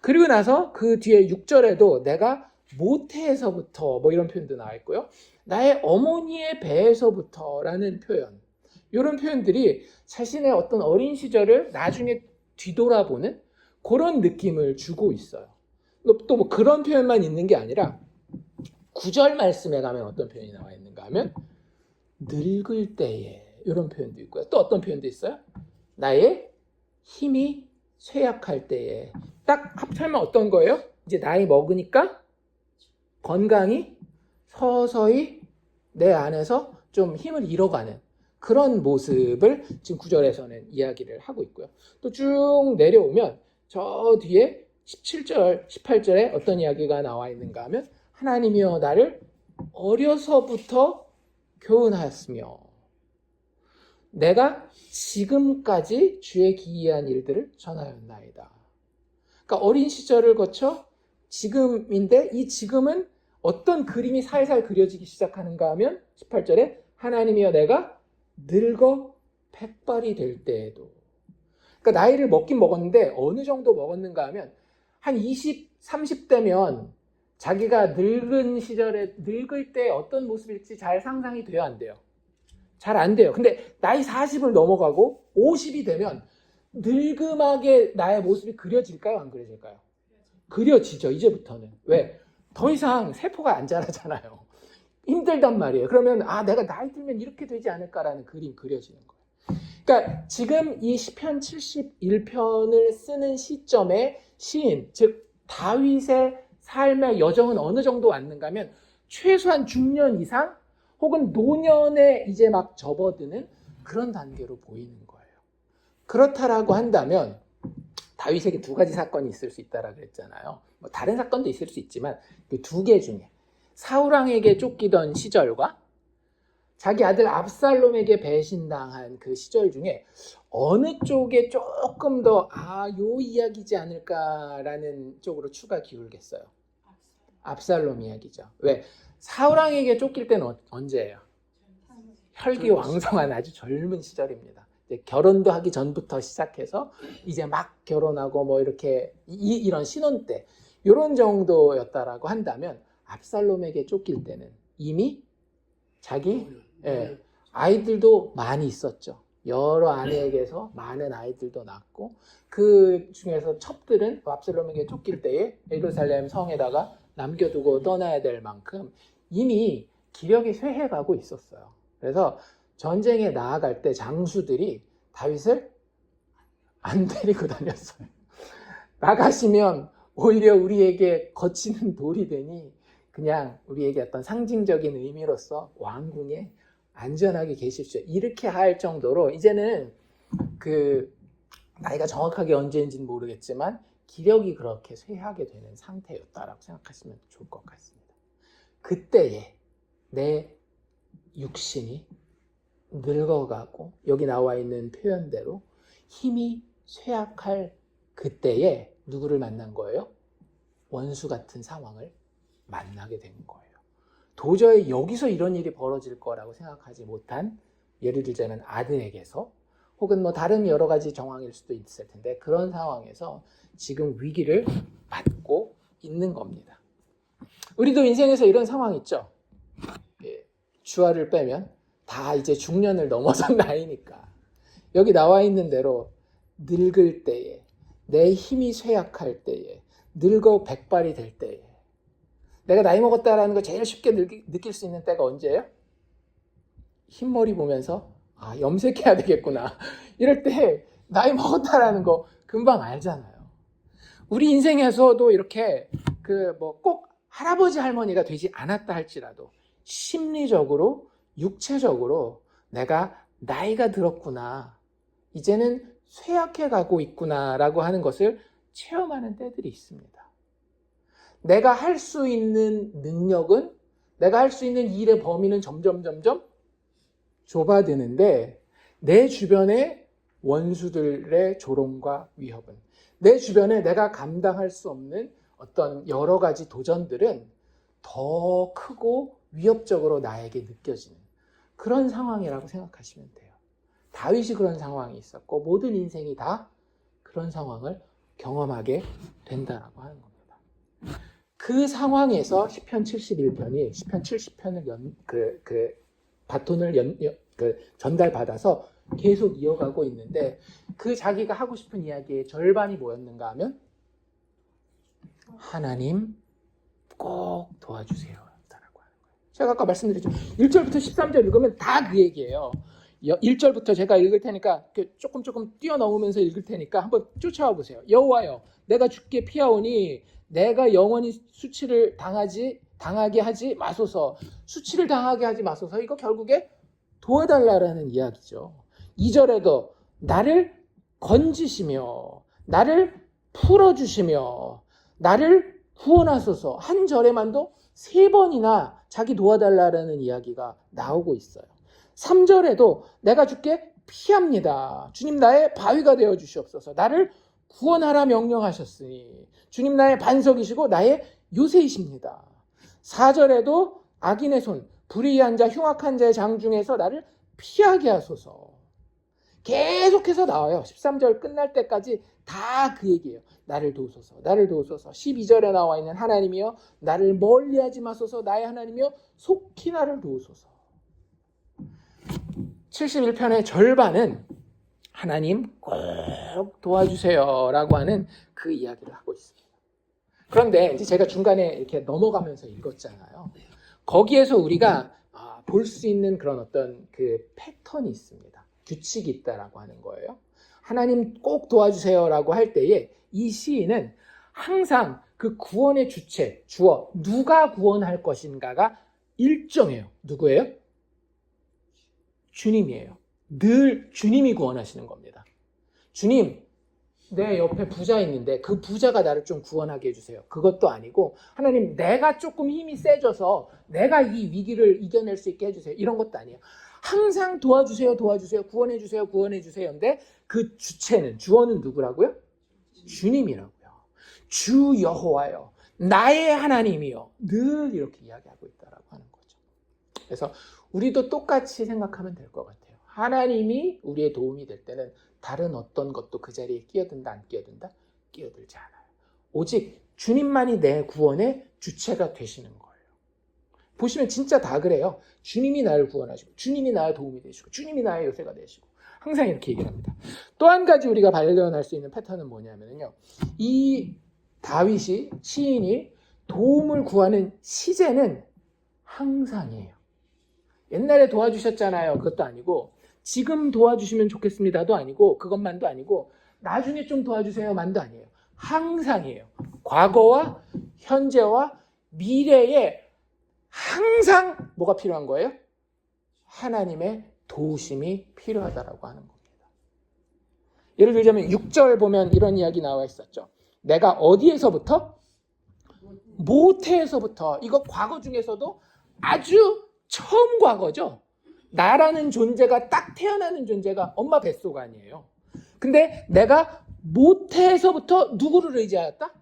Speaker 1: 그리고 나서 그 뒤에 6절에도 내가 모태에서부터 이런 표현도 나와 있고요. 나의 어머니의 배에서부터라는 표현, 이런 표현들이 자신의 어떤 어린 시절을 나중에 뒤돌아보는 그런 느낌을 주고 있어요. 또 그런 표현만 있는 게 아니라 9절 말씀에 가면 어떤 표현이 나와 있는가 하면 늙을 때에 이런 표현도 있고요. 또 어떤 표현도 있어요? 나의 힘이 쇠약할 때에. 딱 합치면 어떤 거예요? 이제 나이 먹으니까 건강이 서서히 내 안에서 좀 힘을 잃어가는 그런 모습을 지금 9절에서는 이야기를 하고 있고요. 또 쭉 내려오면 저 뒤에 17절, 18절에 어떤 이야기가 나와 있는가 하면 하나님이여 나를 어려서부터 교훈하였으며 내가 지금까지 주의 기이한 일들을 전하였나이다. 그러니까 어린 시절을 거쳐 지금인데 이 지금은 어떤 그림이 살살 그려지기 시작하는가 하면 18절에 하나님이여 내가 늙어 백발이 될 때에도. 그러니까 나이를 먹긴 먹었는데 어느 정도 먹었는가 하면 한 20, 30대면 자기가 늙은 시절에 늙을 때 어떤 모습일지 잘 상상이 돼요, 안 돼요? 잘 안 돼요. 근데 나이 40을 넘어가고 50이 되면 늙음하게 나의 모습이 그려질까요? 안 그려질까요? 그려지죠, 이제부터는. 왜? 더 이상 세포가 안 자라잖아요. 힘들단 말이에요. 그러면 내가 나이 들면 이렇게 되지 않을까라는 그림 그려지는 거예요. 그러니까 지금 이 시편 71편을 쓰는 시점에 시인, 즉 다윗의 삶의 여정은 어느 정도 왔는가 하면 최소한 중년 이상 혹은 노년에 이제 막 접어드는 그런 단계로 보이는 거예요. 그렇다라고 한다면 다윗에게 두 가지 사건이 있을 수 있다라고 했잖아요. 다른 사건도 있을 수 있지만 그 두 개 중에 사울왕에게 쫓기던 시절과 자기 아들 압살롬에게 배신당한 그 시절 중에 어느 쪽에 조금 더 요 이야기지 않을까라는 쪽으로 추가 기울겠어요. 압살롬 이야기죠. 왜? 사울왕에게 쫓길 때는 언제예요? 혈기왕성한 아주 젊은 시절입니다. 이제 결혼도 하기 전부터 시작해서 이제 막 결혼하고 뭐 이렇게 이런 신혼 때 이런 정도였다라고 한다면 압살롬에게 쫓길 때는 이미 자기 아이들도 많이 있었죠. 여러 아내에게서 많은 아이들도 낳고 그 중에서 첩들은 압살롬에게 쫓길 때에 예루살렘 성에다가 남겨두고 떠나야 될 만큼 이미 기력이 쇠해가고 있었어요. 그래서 전쟁에 나아갈 때 장수들이 다윗을 안 데리고 다녔어요. 나가시면 오히려 우리에게 거치는 돌이 되니 그냥 우리에게 어떤 상징적인 의미로서 왕궁에 안전하게 계십시오. 이렇게 할 정도로 이제는 그 나이가 정확하게 언제인지는 모르겠지만 기력이 그렇게 쇠하게 되는 상태였다라고 생각하시면 좋을 것 같습니다. 그때에 내 육신이 늙어가고 여기 나와 있는 표현대로 힘이 쇠약할 그때에 누구를 만난 거예요? 원수 같은 상황을 만나게 된 거예요. 도저히 여기서 이런 일이 벌어질 거라고 생각하지 못한, 예를 들자면 아들에게서 혹은 뭐 다른 여러 가지 정황일 수도 있을 텐데 그런 상황에서 지금 위기를 맞고 있는 겁니다. 우리도 인생에서 이런 상황 있죠. 주화를 빼면 다 이제 중년을 넘어선 나이니까 여기 나와 있는 대로 늙을 때에, 내 힘이 쇠약할 때에, 늙어 백발이 될 때에, 내가 나이 먹었다라는 걸 제일 쉽게 느낄 수 있는 때가 언제예요? 흰머리 보면서 염색해야 되겠구나 이럴 때 나이 먹었다라는 거 금방 알잖아요. 우리 인생에서도 이렇게 꼭 할아버지 할머니가 되지 않았다 할지라도 심리적으로 육체적으로 내가 나이가 들었구나, 이제는 쇠약해 가고 있구나 라고 하는 것을 체험하는 때들이 있습니다. 내가 할 수 있는 능력은, 내가 할 수 있는 일의 범위는 점점 좁아드는데 내 주변의 원수들의 조롱과 위협은, 내 주변에 내가 감당할 수 없는 어떤 여러 가지 도전들은 더 크고 위협적으로 나에게 느껴지는 그런 상황이라고 생각하시면 돼요. 다윗이 그런 상황이 있었고 모든 인생이 다 그런 상황을 경험하게 된다라고 하는 겁니다. 그 상황에서 시편 71편이 시편 70편을 바톤을 전달받아서 계속 이어가고 있는데 그 자기가 하고 싶은 이야기의 절반이 뭐였는가 하면 하나님 꼭 도와주세요 라고 하는 거예요. 제가 아까 말씀드렸죠. 1절부터 13절 읽으면 다 그 얘기예요. 1절부터 제가 읽을 테니까 조금 뛰어넘으면서 읽을 테니까 한번 쫓아와 보세요. 여호와여, 내가 주께 피하오니 내가 영원히 수치를 당하게 하지 마소서. 수치를 당하게 하지 마소서. 이거 결국에 도와달라라는 이야기죠. 2절에도 나를 건지시며 나를 풀어주시며 나를 구원하소서. 한 절에만도 3번이나 자기 도와달라라는 이야기가 나오고 있어요. 3절에도 내가 주께 피합니다. 주님 나의 바위가 되어 주시옵소서. 나를 구원하라 명령하셨으니 주님 나의 반석이시고 나의 요새이십니다. 4절에도 악인의 손, 불의한 자, 흉악한 자의 장중에서 나를 피하게 하소서. 계속해서 나와요. 13절 끝날 때까지 다 그 얘기예요. 나를 도우소서, 나를 도우소서. 12절에 나와 있는 하나님이여 나를 멀리하지 마소서. 나의 하나님이여 속히 나를 도우소서. 71편의 절반은 하나님 꼭 도와주세요 라고 하는 그 이야기를 하고 있습니다. 그런데 이제 제가 중간에 이렇게 넘어가면서 읽었잖아요. 거기에서 우리가 볼 수 있는 그런 어떤 그 패턴이 있습니다. 규칙이 있다라고 하는 거예요. 하나님 꼭 도와주세요 라고 할 때에 이 시인은 항상 그 구원의 주어, 누가 구원할 것인가가 일정해요. 누구예요? 주님이에요. 늘 주님이 구원하시는 겁니다. 주님, 내 옆에 부자 있는데 그 부자가 나를 좀 구원하게 해주세요. 그것도 아니고 하나님 내가 조금 힘이 세져서 내가 이 위기를 이겨낼 수 있게 해주세요. 이런 것도 아니에요. 항상 도와주세요, 도와주세요, 구원해주세요, 구원해주세요인데 그 주체는, 주어는 누구라고요? 주님이라고요. 주 여호와여, 나의 하나님이여, 늘 이렇게 이야기하고 있다라고 하는 거죠. 그래서 우리도 똑같이 생각하면 될 것 같아요. 하나님이 우리의 도움이 될 때는 다른 어떤 것도 그 자리에 끼어든다, 안 끼어든다? 끼어들지 않아요. 오직 주님만이 내 구원의 주체가 되시는 거예요. 보시면 진짜 다 그래요. 주님이 나를 구원하시고, 주님이 나의 도움이 되시고, 주님이 나의 요새가 되시고, 항상 이렇게 얘기를 합니다. 또 한 가지 우리가 발견할 수 있는 패턴은 뭐냐면요, 이 다윗이, 시인이 도움을 구하는 시제는 항상이에요. 옛날에 도와주셨잖아요. 그것도 아니고, 지금 도와주시면 좋겠습니다도 아니고, 그것만도 아니고, 나중에 좀 도와주세요만도 아니에요. 항상이에요. 과거와 현재와 미래에 항상 뭐가 필요한 거예요? 하나님의 도우심이 필요하다라고 하는 겁니다. 예를 들자면 6절 보면 이런 이야기 나와 있었죠. 내가 어디에서부터? 모태에서부터. 이거 과거 중에서도 아주 처음 과거죠. 나라는 존재가 딱 태어나는 존재가 엄마 뱃속 아니에요. 근데 내가 모태에서부터 누구를 의지하였다?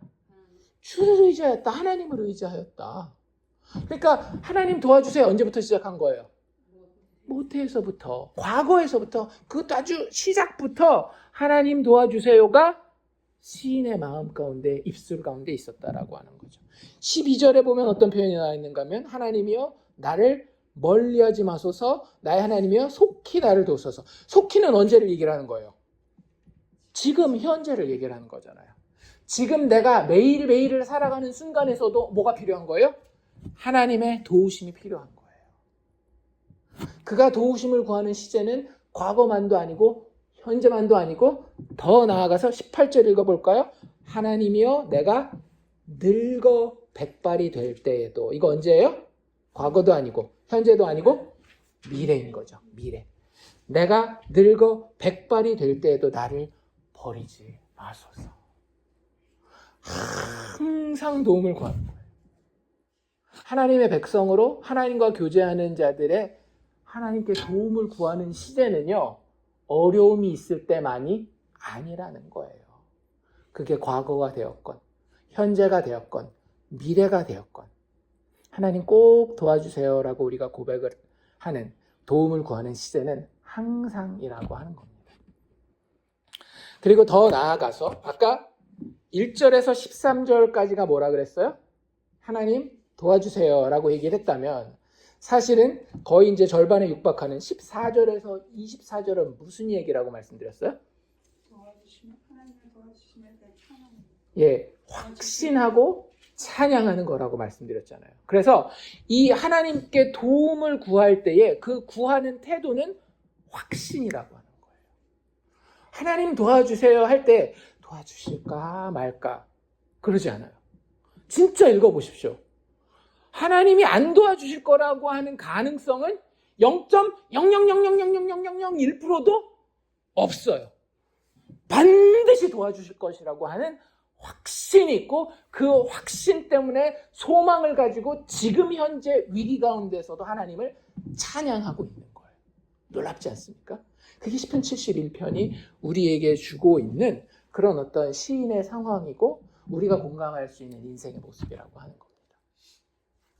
Speaker 1: 주를 의지하였다. 하나님을 의지하였다. 그러니까 하나님 도와주세요. 언제부터 시작한 거예요? 모태에서부터, 과거에서부터, 그것도 아주 시작부터 하나님 도와주세요가 시인의 마음 가운데, 입술 가운데 있었다라고 하는 거죠. 12절에 보면 어떤 표현이 나와 있는가 하면 하나님이여 나를 멀리하지 마소서, 나의 하나님이여 속히 나를 도우소서. 속히는 언제를 얘기를 하는 거예요? 지금 현재를 얘기를 하는 거잖아요. 지금 내가 매일매일을 살아가는 순간에서도 뭐가 필요한 거예요? 하나님의 도우심이 필요한 거예요. 그가 도우심을 구하는 시제는 과거만도 아니고 현재만도 아니고 더 나아가서 18절 읽어볼까요? 하나님이여 내가 늙어 백발이 될 때에도, 이거 언제예요? 과거도 아니고 현재도 아니고 미래인 거죠. 미래. 내가 늙어 백발이 될 때에도 나를 버리지 마소서. 항상 도움을 구하는 거예요. 하나님의 백성으로 하나님과 교제하는 자들의 하나님께 도움을 구하는 시대는요, 어려움이 있을 때만이 아니라는 거예요. 그게 과거가 되었건 현재가 되었건 미래가 되었건 하나님 꼭 도와주세요라고 우리가 고백을 하는, 도움을 구하는 시대는 항상이라고 하는 겁니다. 그리고 더 나아가서 아까 1절에서 13절까지가 뭐라 그랬어요? 하나님 도와주세요라고 얘기를 했다면 사실은 거의 이제 절반에 육박하는 14절에서 24절은 무슨 얘기라고 말씀드렸어요?
Speaker 2: 하나님을 도와주시면 찬양합니다.
Speaker 1: 예, 확신하고 찬양하는 거라고 말씀드렸잖아요. 그래서 이 하나님께 도움을 구할 때에 그 구하는 태도는 확신이라고 하는 거예요. 하나님 도와주세요 할 때 도와주실까 말까 그러지 않아요. 진짜 읽어보십시오. 하나님이 안 도와주실 거라고 하는 가능성은 0.000000001%도 없어요. 반드시 도와주실 것이라고 하는 확신이 있고 그 확신 때문에 소망을 가지고 지금 현재 위기 가운데서도 하나님을 찬양하고 있는 거예요. 놀랍지 않습니까? 그게 시편 71편이 우리에게 주고 있는 그런 어떤 시인의 상황이고 우리가 공감할 수 있는 인생의 모습이라고 하는 겁니다.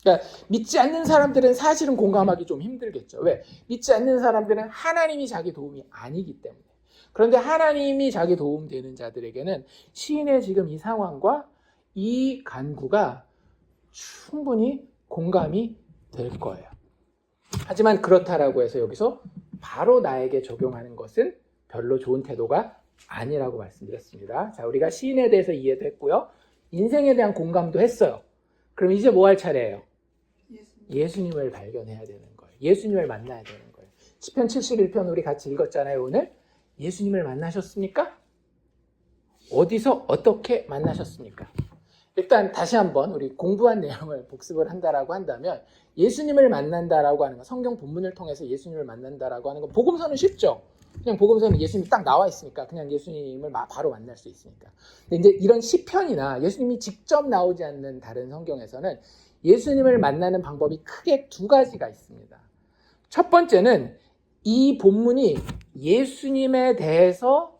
Speaker 1: 그러니까 믿지 않는 사람들은 사실은 공감하기 좀 힘들겠죠. 왜? 믿지 않는 사람들은 하나님이 자기 도움이 아니기 때문에. 그런데 하나님이 자기 도움 되는 자들에게는 시인의 지금 이 상황과 이 간구가 충분히 공감이 될 거예요. 하지만 그렇다라고 해서 여기서 바로 나에게 적용하는 것은 별로 좋은 태도가 아니라고 말씀드렸습니다. 자, 우리가 시인에 대해서 이해도 했고요. 인생에 대한 공감도 했어요. 그럼 이제 뭐 할 차례예요? 예수님을 발견해야 되는 거예요. 예수님을 만나야 되는 거예요. 시편 71편 우리 같이 읽었잖아요, 오늘. 예수님을 만나셨습니까? 어디서 어떻게 만나셨습니까? 일단 다시 한번 우리 공부한 내용을 복습을 한다라고 한다면 예수님을 만난다라고 하는 거, 성경 본문을 통해서 예수님을 만난다라고 하는 거, 복음서는 쉽죠. 그냥 복음서는 예수님이 딱 나와 있으니까 그냥 예수님을 바로 만날 수 있으니까. 근데 이제 이런 시편이나 예수님이 직접 나오지 않는 다른 성경에서는 예수님을 만나는 방법이 크게 두 가지가 있습니다. 첫 번째는 이 본문이 예수님에 대해서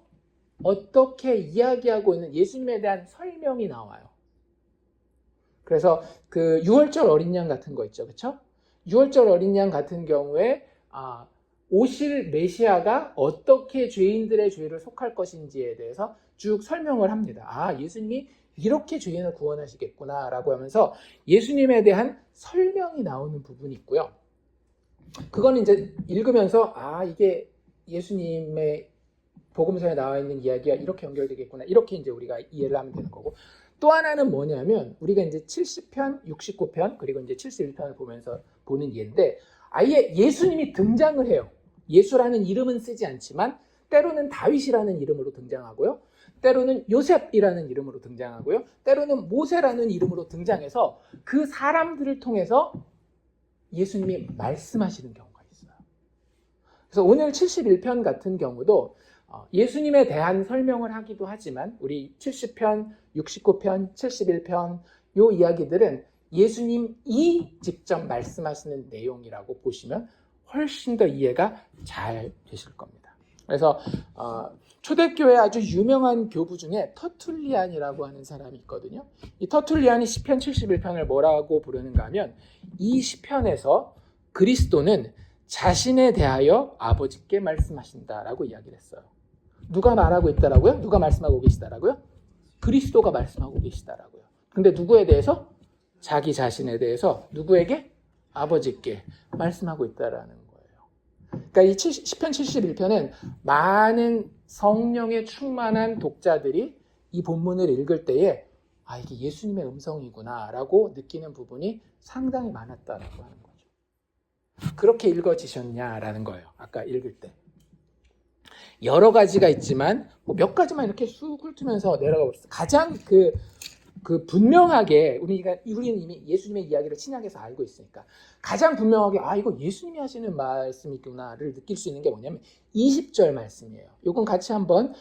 Speaker 1: 어떻게 이야기하고 있는 예수님에 대한 설명이 나와요. 그래서 그 6월절 어린 양 같은 거 있죠. 그렇죠? 6월절 어린 양 같은 경우에 오실 메시아가 어떻게 죄인들의 죄를 속할 것인지에 대해서 쭉 설명을 합니다. 예수님이 이렇게 죄인을 구원하시겠구나 라고 하면서 예수님에 대한 설명이 나오는 부분이 있고요. 그거는 이제 읽으면서 이게 예수님의 복음서에 나와 있는 이야기가 이렇게 연결되겠구나 이렇게 이제 우리가 이해를 하면 되는 거고, 또 하나는 뭐냐면 우리가 이제 70편, 69편 그리고 이제 71편을 보면서 보는 예인데, 아예 예수님이 등장을 해요. 예수라는 이름은 쓰지 않지만 때로는 다윗이라는 이름으로 등장하고요, 때로는 요셉이라는 이름으로 등장하고요, 때로는 모세라는 이름으로 등장해서 그 사람들을 통해서 예수님이 말씀하시는 경우가 있어요. 그래서 오늘 71편 같은 경우도 예수님에 대한 설명을 하기도 하지만 우리 70편, 69편, 71편 요 이야기들은 예수님이 직접 말씀하시는 내용이라고 보시면 훨씬 더 이해가 잘 되실 겁니다. 그래서 초대교회 아주 유명한 교부 중에 터툴리안이라고 하는 사람이 있거든요. 이 터툴리안이 시편 71편을 뭐라고 부르는가 하면, 이 시편에서 그리스도는 자신에 대하여 아버지께 말씀하신다라고 이야기를 했어요. 누가 말하고 있다라고요? 누가 말씀하고 계시다라고요? 그리스도가 말씀하고 계시다라고요. 근데 누구에 대해서? 자기 자신에 대해서 누구에게? 아버지께 말씀하고 있다라는 거예요. 그러니까 이 시편 71편은 많은 성령에 충만한 독자들이 이 본문을 읽을 때에 이게 예수님의 음성이구나 라고 느끼는 부분이 상당히 많았다라고 하는 거죠. 그렇게 읽어지셨냐라는 거예요. 아까 읽을 때. 여러 가지가 있지만 몇 가지만 이렇게 쑥 훑으면서 내려가 봅시다. 가장 그 분명하게 우리는 이미 예수님의 이야기를 신약에서 알고 있으니까 가장 분명하게 이거 예수님이 하시는 말씀이구나를 느낄 수 있는 게 뭐냐면 20절 말씀이에요. 이건 다시 한번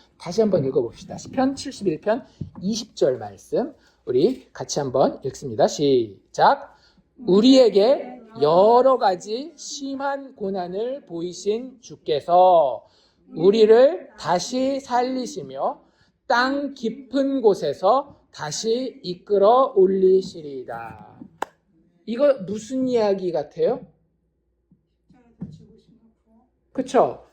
Speaker 1: 읽어봅시다. 시편 71편 20절 말씀 우리 같이 한번 읽습니다. 시작. 우리에게 여러 가지 심한 고난을 보이신 주께서 우리를 다시 살리시며 땅 깊은 곳에서 다시 이끌어 올리시리다. 이거 무슨 이야기 같아요? 그쵸?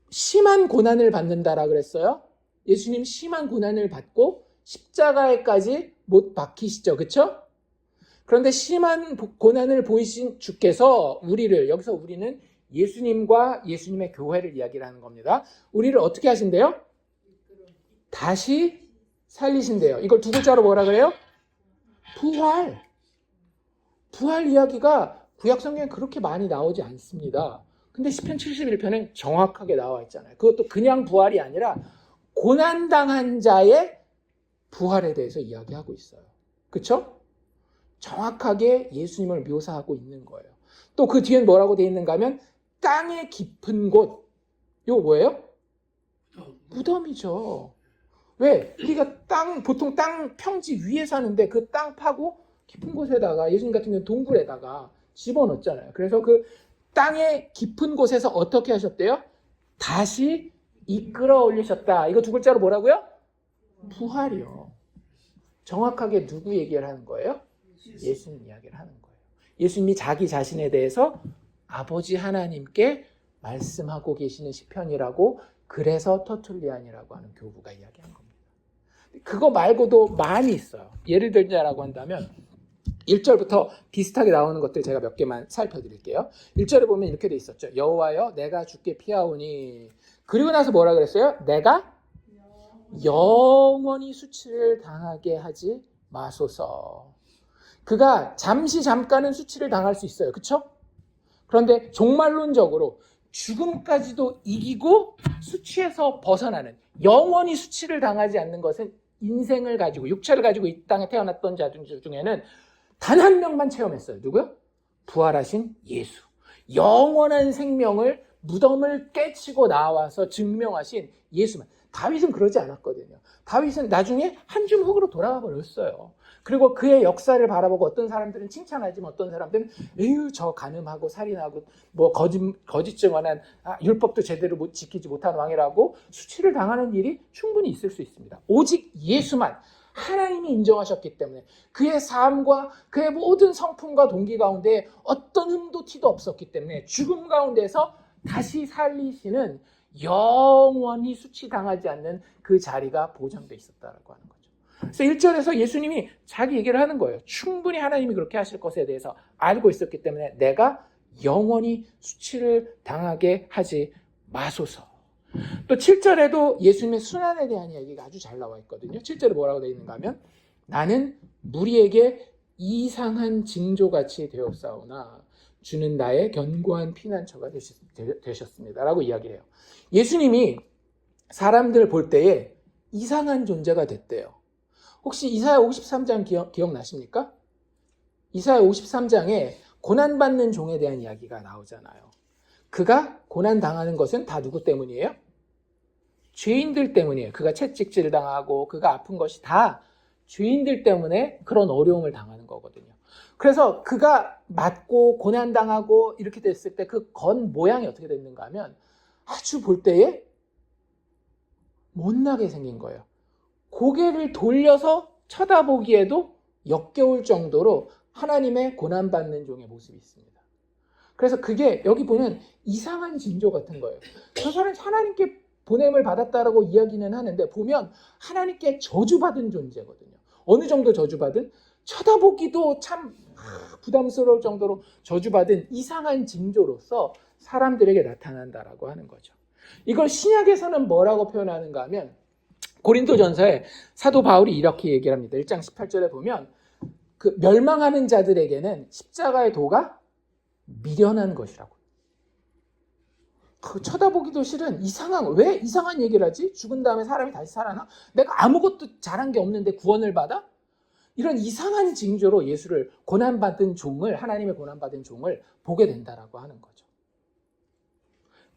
Speaker 1: 심한 고난을 받는다라 그랬어요. 예수님 심한 고난을 받고 십자가에까지 못 박히시죠. 그쵸? 그런데 심한 고난을 보이신 주께서 여기서 우리는 예수님과 예수님의 교회를 이야기를 하는 겁니다. 우리를 어떻게 하신대요? 다시 살리신대요. 이걸 두 글자로 뭐라 그래요? 부활 이야기가 구약 성경에 그렇게 많이 나오지 않습니다. 근데 시편 71편은 정확하게 나와 있잖아요. 그것도 그냥 부활이 아니라 고난당한 자의 부활에 대해서 이야기하고 있어요. 그렇죠? 정확하게 예수님을 묘사하고 있는 거예요. 또 그 뒤엔 뭐라고 되어 있는가 하면 땅의 깊은 곳. 이거 뭐예요? 무덤이죠. 왜? 우리가 보통 땅 평지 위에 사는데 그 땅 파고 깊은 곳에다가 예수님 같은 경우는 동굴에다가 집어넣었잖아요. 그래서 그 땅의 깊은 곳에서 어떻게 하셨대요? 다시 이끌어 올리셨다. 이거 두 글자로 뭐라고요? 부활이요. 정확하게 누구 얘기를 하는 거예요? 예수님 이야기를 하는 거예요. 예수님이 자기 자신에 대해서 아버지 하나님께 말씀하고 계시는 시편이라고, 그래서 터툴리안이라고 하는 교부가 이야기한 겁니다. 그거 말고도 많이 있어요. 예를 들자라고 한다면 1절부터 비슷하게 나오는 것들 제가 몇 개만 살펴드릴게요. 1절에 보면 이렇게 돼 있었죠. 여호와여 내가 주께 피하오니. 그리고 나서 뭐라 그랬어요? 내가 영원히 수치를 당하게 하지 마소서. 그가 잠깐은 수치를 당할 수 있어요. 그렇죠? 그런데 종말론적으로 죽음까지도 이기고 수치에서 벗어나는, 영원히 수치를 당하지 않는 것은 인생을 가지고 육체를 가지고 이 땅에 태어났던 자들 중에는 단 한 명만 체험했어요. 누구요? 부활하신 예수. 영원한 생명을 무덤을 깨치고 나와서 증명하신 예수만. 다윗은 그러지 않았거든요. 다윗은 나중에 한 줌 흙으로 돌아가 버렸어요. 그리고 그의 역사를 바라보고 어떤 사람들은 칭찬하지만 어떤 사람들은 에휴 저 간음하고 살인하고 뭐 거짓 증언한 율법도 제대로 지키지 못한 왕이라고 수치를 당하는 일이 충분히 있을 수 있습니다. 오직 예수만 하나님이 인정하셨기 때문에 그의 삶과 그의 모든 성품과 동기 가운데 어떤 흠도 티도 없었기 때문에 죽음 가운데서 다시 살리시는 영원히 수치당하지 않는 그 자리가 보장되어 있었다고 하는 거죠. 그래서 1절에서 예수님이 자기 얘기를 하는 거예요. 충분히 하나님이 그렇게 하실 것에 대해서 알고 있었기 때문에 내가 영원히 수치를 당하게 하지 마소서. 또 7절에도 예수님의 순환에 대한 이야기가 아주 잘 나와 있거든요. 7절에 뭐라고 되어 있는가 하면 나는 무리에게 이상한 징조같이 되었사오나 주는 나의 견고한 피난처가 되셨습니다 라고 이야기해요. 예수님이 사람들을 볼 때에 이상한 존재가 됐대요. 혹시 이사야 53장 기억나십니까? 이사야 53장에 고난받는 종에 대한 이야기가 나오잖아요. 그가 고난당하는 것은 다 누구 때문이에요? 죄인들 때문이에요. 그가 채찍질 당하고 그가 아픈 것이 다 죄인들 때문에 그런 어려움을 당하는 거거든요. 그래서 그가 맞고 고난당하고 이렇게 됐을 때 그 건 모양이 어떻게 됐는가 하면 아주 볼 때에 못나게 생긴 거예요. 고개를 돌려서 쳐다보기에도 역겨울 정도로 하나님의 고난받는 종의 모습이 있습니다. 그래서 그게 여기 보면 이상한 징조 같은 거예요. 저 사람은 하나님께 보냄을 받았다라고 이야기는 하는데 보면 하나님께 저주받은 존재거든요. 어느 정도 저주받은? 쳐다보기도 참 부담스러울 정도로 저주받은 이상한 징조로서 사람들에게 나타난다라고 하는 거죠. 이걸 신약에서는 뭐라고 표현하는가 하면 고린도전서에 사도 바울이 이렇게 얘기를 합니다. 1장 18절에 보면 그 멸망하는 자들에게는 십자가의 도가 미련한 것이라고. 쳐다보기도 싫은 왜 이상한 얘기를 하지? 죽은 다음에 사람이 다시 살아나? 내가 아무것도 잘한 게 없는데 구원을 받아? 이런 이상한 징조로 예수를 하나님의 고난받은 종을 보게 된다라고 하는 거죠.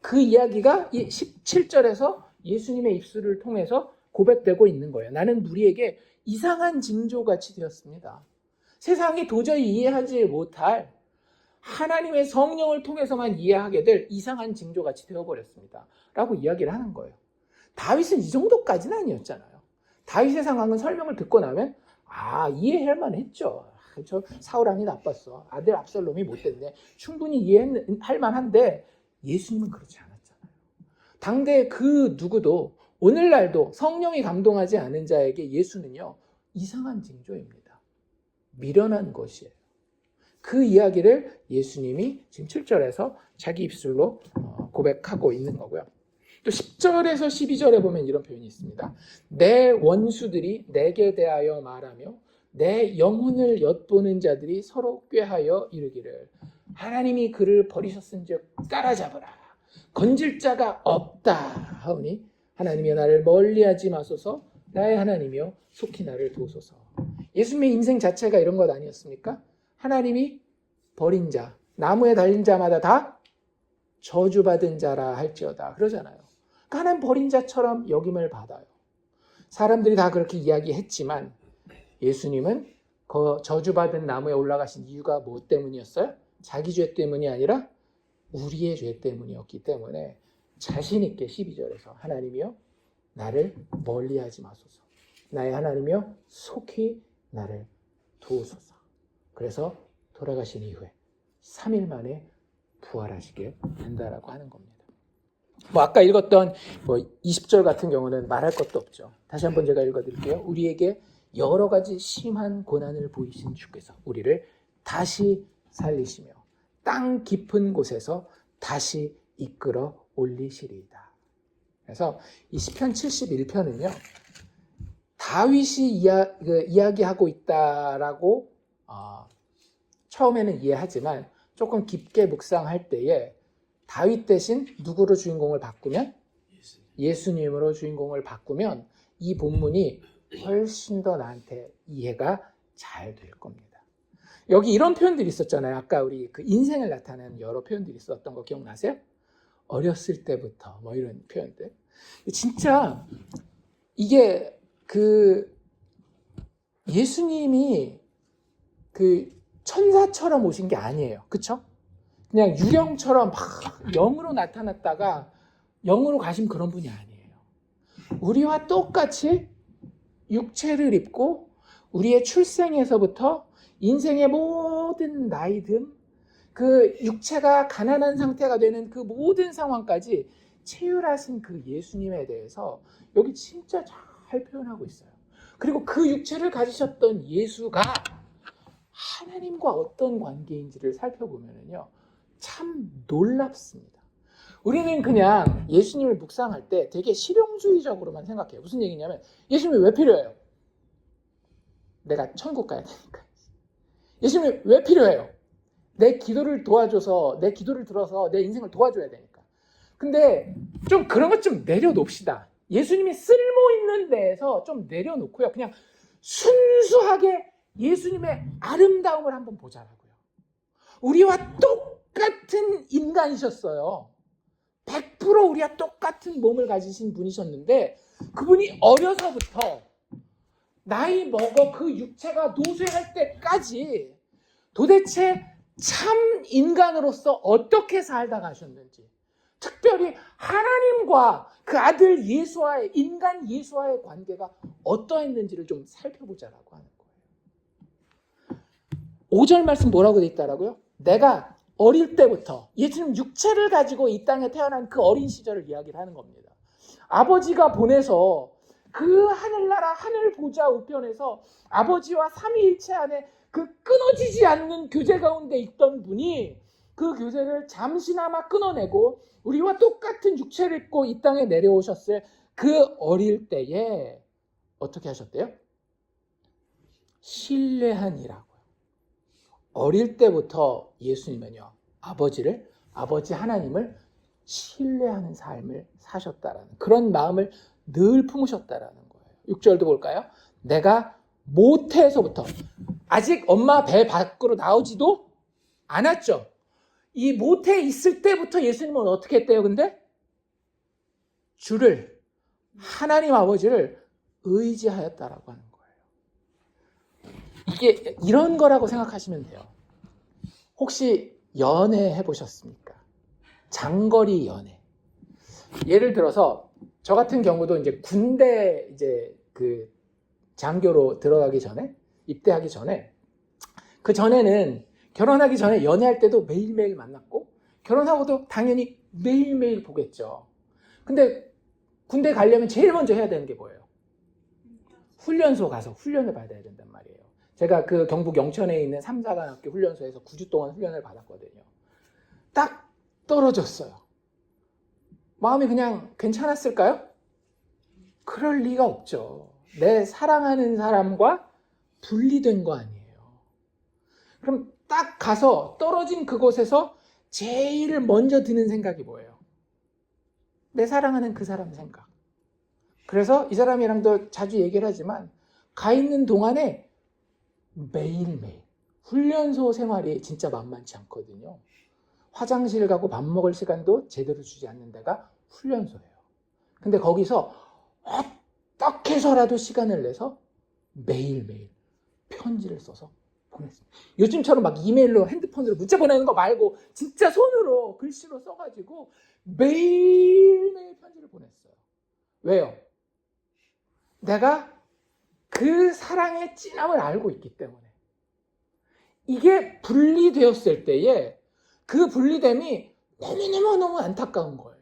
Speaker 1: 그 이야기가 17절에서 예수님의 입술을 통해서 고백되고 있는 거예요. 나는 무리에게 이상한 징조같이 되었습니다. 세상이 도저히 이해하지 못할 하나님의 성령을 통해서만 이해하게 될 이상한 징조같이 되어버렸습니다 라고 이야기를 하는 거예요. 다윗은 이 정도까지는 아니었잖아요. 다윗의 상황은 설명을 듣고 나면 이해할 만했죠. 저 사울왕이 나빴어. 아들 압살롬이 못됐네. 충분히 이해할 만한데 예수님은 그렇지 않았잖아요. 당대 그 누구도 오늘날도 성령이 감동하지 않은 자에게 예수는요 이상한 징조입니다. 미련한 것이에요. 그 이야기를 예수님이 지금 7절에서 자기 입술로 고백하고 있는 거고요. 또 10절에서 12절에 보면 이런 표현이 있습니다. 내 원수들이 내게 대하여 말하며 내 영혼을 엿보는 자들이 서로 꾀하여 이르기를 하나님이 그를 버리셨은즉 따라잡으라. 건질 자가 없다 하오니 하나님이여 나를 멀리하지 마소서. 나의 하나님이여 속히 나를 도우소서. 예수님의 인생 자체가 이런 것 아니었습니까? 하나님이 버린 자, 나무에 달린 자마다 다 저주받은 자라 할지어다 그러잖아요. 그러니까 하나님 버린 자처럼 여김을 받아요. 사람들이 다 그렇게 이야기했지만 예수님은 그 저주받은 나무에 올라가신 이유가 뭐 때문이었어요? 자기 죄 때문이 아니라 우리의 죄 때문이었기 때문에 자신 있게 12절에서 하나님이여 나를 멀리하지 마소서. 나의 하나님이여 속히 나를 도우소서. 그래서 돌아가신 이후에 3일 만에 부활하시게 된다라고 하는 겁니다. 아까 읽었던 20절 같은 경우는 말할 것도 없죠. 다시 한번 제가 읽어드릴게요. 우리에게 여러 가지 심한 고난을 보이신 주께서 우리를 다시 살리시며 땅 깊은 곳에서 다시 이끌어 올리시리이다. 그래서 이 시편 71편은요. 다윗이 이야기하고 있다라고 처음에는 이해하지만 조금 깊게 묵상할 때에 다윗 대신 누구로 주인공을 바꾸면? 예수님으로 주인공을 바꾸면 이 본문이 훨씬 더 나한테 이해가 잘 될 겁니다. 여기 이런 표현들이 있었잖아요. 아까 우리 그 인생을 나타내는 여러 표현들이 있었던 거 기억나세요? 어렸을 때부터 뭐 이런 표현들. 진짜 이게 그 예수님이 그 천사처럼 오신 게 아니에요. 그쵸? 그냥 유령처럼 막 영으로 나타났다가 영으로 가신 그런 분이 아니에요. 우리와 똑같이 육체를 입고 우리의 출생에서부터 인생의 모든 나이듦, 그 육체가 가난한 상태가 되는 그 모든 상황까지 체휼하신 그 예수님에 대해서 여기 진짜 잘 표현하고 있어요. 그리고 그 육체를 가지셨던 예수가 하나님과 어떤 관계인지를 살펴보면요, 참 놀랍습니다. 우리는 그냥 예수님을 묵상할 때 되게 실용주의적으로만 생각해요. 무슨 얘기냐면 예수님이 왜 필요해요? 내가 천국 가야 되니까. 예수님이 왜 필요해요? 내 기도를 도와줘서, 내 기도를 들어서 내 인생을 도와줘야 되니까. 근데 좀 그런 것 좀 내려놓읍시다. 예수님이 쓸모 있는 데에서 좀 내려놓고요, 그냥 순수하게 예수님의 아름다움을 한번 보자라고요. 우리와 똑같은 인간이셨어요. 100% 우리와 똑같은 몸을 가지신 분이셨는데 그분이 어려서부터 나이 먹어 그 육체가 노쇠할 때까지 도대체 참 인간으로서 어떻게 살다 가셨는지, 특별히 하나님과 그 아들 예수와의, 인간 예수와의 관계가 어떠했는지를 좀 살펴보자라고 하는 거예요. 5절 말씀 뭐라고 돼 있다라고요? 내가 어릴 때부터, 예수님 육체를 가지고 이 땅에 태어난 그 어린 시절을 이야기를 하는 겁니다. 아버지가 보내서 그 하늘나라 하늘 보좌 우편에서 아버지와 삼위일체 안에 그 끊어지지 않는 교제 가운데 있던 분이 그 교제를 잠시나마 끊어내고 우리와 똑같은 육체를 입고 이 땅에 내려오셨을 그 어릴 때에 어떻게 하셨대요? 신뢰하니라고요. 어릴 때부터 예수님은요, 아버지 하나님을 신뢰하는 삶을 사셨다라는 그런 마음을 늘 품으셨다라는 거예요. 6절도 볼까요? 내가 모태에서부터, 아직 엄마 배 밖으로 나오지도 않았죠. 이 모태에 있을 때부터 예수님은 어떻게 했대요? 근데 주를, 하나님 아버지를 의지하였다라고 하는 거예요. 이게 이런 거라고 생각하시면 돼요. 혹시 연애 해보셨습니까? 장거리 연애. 예를 들어서 저 같은 경우도 이제 군대 이제 그 장교로 들어가기 전에, 입대하기 전에, 그 전에는 결혼하기 전에 연애할 때도 매일매일 만났고 결혼하고도 당연히 매일매일 보겠죠. 근데 군대 가려면 제일 먼저 해야 되는 게 뭐예요? 훈련소 가서 훈련을 받아야 된단 말이에요. 제가 그 경북 영천에 있는 3사관학교 훈련소에서 9주 동안 훈련을 받았거든요. 딱 떨어졌어요. 마음이 그냥 괜찮았을까요? 그럴 리가 없죠. 내 사랑하는 사람과 분리된 거 아니에요. 그럼 딱 가서 떨어진 그곳에서 제일 먼저 드는 생각이 뭐예요? 내 사랑하는 그 사람 생각. 그래서 이 사람이랑도 자주 얘기를 하지만 가 있는 동안에 매일매일 훈련소 생활이 진짜 만만치 않거든요. 화장실 가고 밥 먹을 시간도 제대로 주지 않는 데가 훈련소예요. 근데 거기서 어떻게 해서라도 시간을 내서 매일매일 편지를 써서 보냈습니다. 요즘처럼 막 이메일로, 핸드폰으로 문자 보내는 거 말고 진짜 손으로 글씨로 써가지고 매일매일 편지를 보냈어요. 왜요? 내가 그 사랑의 진함을 알고 있기 때문에. 이게 분리되었을 때에 그 분리됨이 너무너무 안타까운 거예요.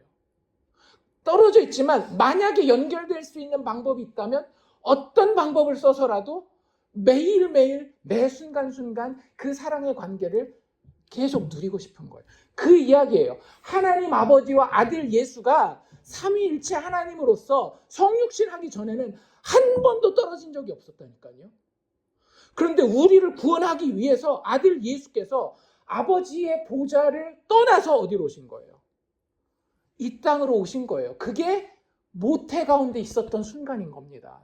Speaker 1: 떨어져 있지만 만약에 연결될 수 있는 방법이 있다면 어떤 방법을 써서라도 매일매일 매 순간순간 그 사랑의 관계를 계속 누리고 싶은 거예요. 그 이야기예요. 하나님 아버지와 아들 예수가 삼위일체 하나님으로서 성육신 하기 전에는 한 번도 떨어진 적이 없었다니까요. 그런데 우리를 구원하기 위해서 아들 예수께서 아버지의 보좌를 떠나서 어디로 오신 거예요? 이 땅으로 오신 거예요. 그게 모태 가운데 있었던 순간인 겁니다.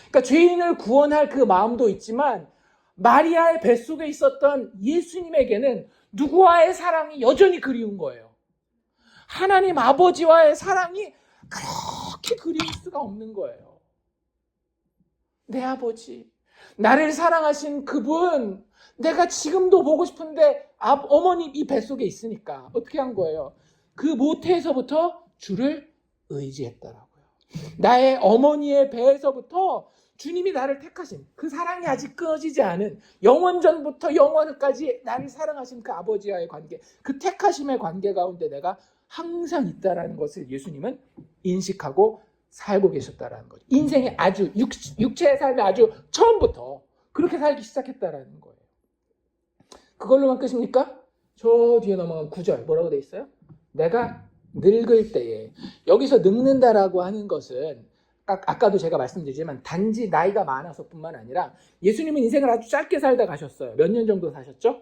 Speaker 1: 그러니까 죄인을 구원할 그 마음도 있지만 마리아의 뱃속에 있었던 예수님에게는 누구와의 사랑이 여전히 그리운 거예요. 하나님 아버지와의 사랑이 그렇게 그리울 수가 없는 거예요. 내 아버지, 나를 사랑하신 그분, 내가 지금도 보고 싶은데 어머니 이 뱃속에 있으니까 어떻게 한 거예요? 그 모태에서부터 주를 의지했더라고요. 나의 어머니의 배에서부터 주님이 나를 택하신 그 사랑이 아직 끊어지지 않은 영원전부터 영원까지 나를 사랑하신 그 아버지와의 관계, 그 택하심의 관계 가운데 내가 항상 있다라는 것을 예수님은 인식하고 살고 계셨다라는 거죠. 인생의 아주 육체의 삶의 아주 처음부터 그렇게 살기 시작했다라는 거예요. 그걸로만 끝입니까? 저 뒤에 넘어가면 9절 뭐라고 돼 있어요? 내가 늙을 때에, 여기서 늙는다라고 하는 것은 아까도 제가 말씀드리지만 단지 나이가 많아서뿐만 아니라 예수님은 인생을 아주 짧게 살다 가셨어요. 몇 년 정도 사셨죠?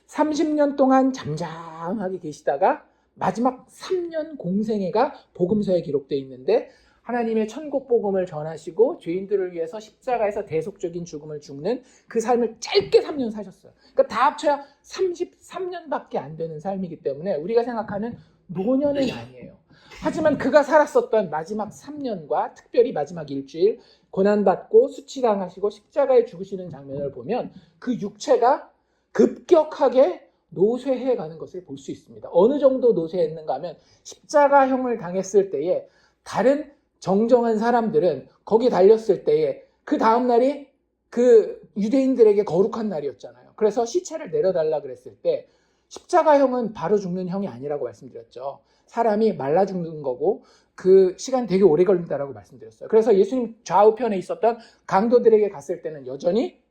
Speaker 1: 30년 동안 잠잠하게 계시다가 마지막 3년 공생애가 복음서에 기록되어 있는데, 하나님의 천국 복음을 전하시고 죄인들을 위해서 십자가에서 대속적인 죽음을 죽는 그 삶을 짧게 3년 사셨어요. 그러니까 다 합쳐야 33년밖에 안 되는 삶이기 때문에 우리가 생각하는 노년은 아니에요. 하지만 그가 살았었던 마지막 3년과 특별히 마지막 일주일, 고난받고 수치당하시고 십자가에 죽으시는 장면을 보면 그 육체가 급격하게 노쇠해 가는 것을 볼 수 있습니다. 어느 정도 노쇠했는가 하면 십자가형을 당했을 때에 다른 정정한 사람들은 거기 달렸을 때에 그 다음 날이 그 유대인들에게 거룩한 날이었잖아요. 그래서 시체를 내려달라 그랬을 때 십자가형은 바로 죽는 형이 아니라고 말씀드렸죠. 사람이 말라 죽는 거고 그 시간 되게 오래 걸린다라고 말씀드렸어요. 그래서 예수님 좌우편에 있었던 강도들에게 갔을 때는 여전히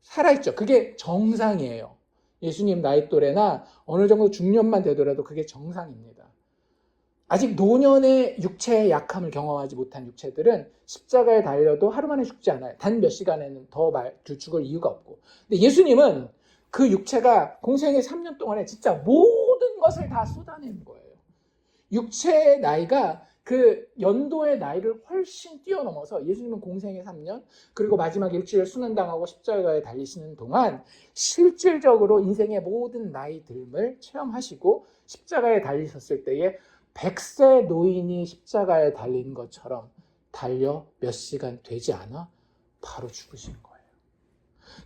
Speaker 1: 살아있죠. 그게 정상이에요. 예수님 나이 또래나 어느 정도 중년만 되더라도 그게 정상입니다. 아직 노년의 육체의 약함을 경험하지 못한 육체들은 십자가에 달려도 하루 만에 죽지 않아요. 단 몇 시간에는 더 죽을 이유가 없고. 근데 예수님은 그 육체가 공생의 3년 동안에 진짜 모든 것을 다 쏟아낸 거예요. 육체의 나이가 그 연도의 나이를 훨씬 뛰어넘어서 예수님은 공생의 3년, 그리고 마지막 일주일 순환당하고 십자가에 달리시는 동안 실질적으로 인생의 모든 나이 듦을 체험하시고 십자가에 달리셨을 때에 100세 노인이 십자가에 달린 것처럼 달려 몇 시간 되지 않아 바로 죽으신 거예요.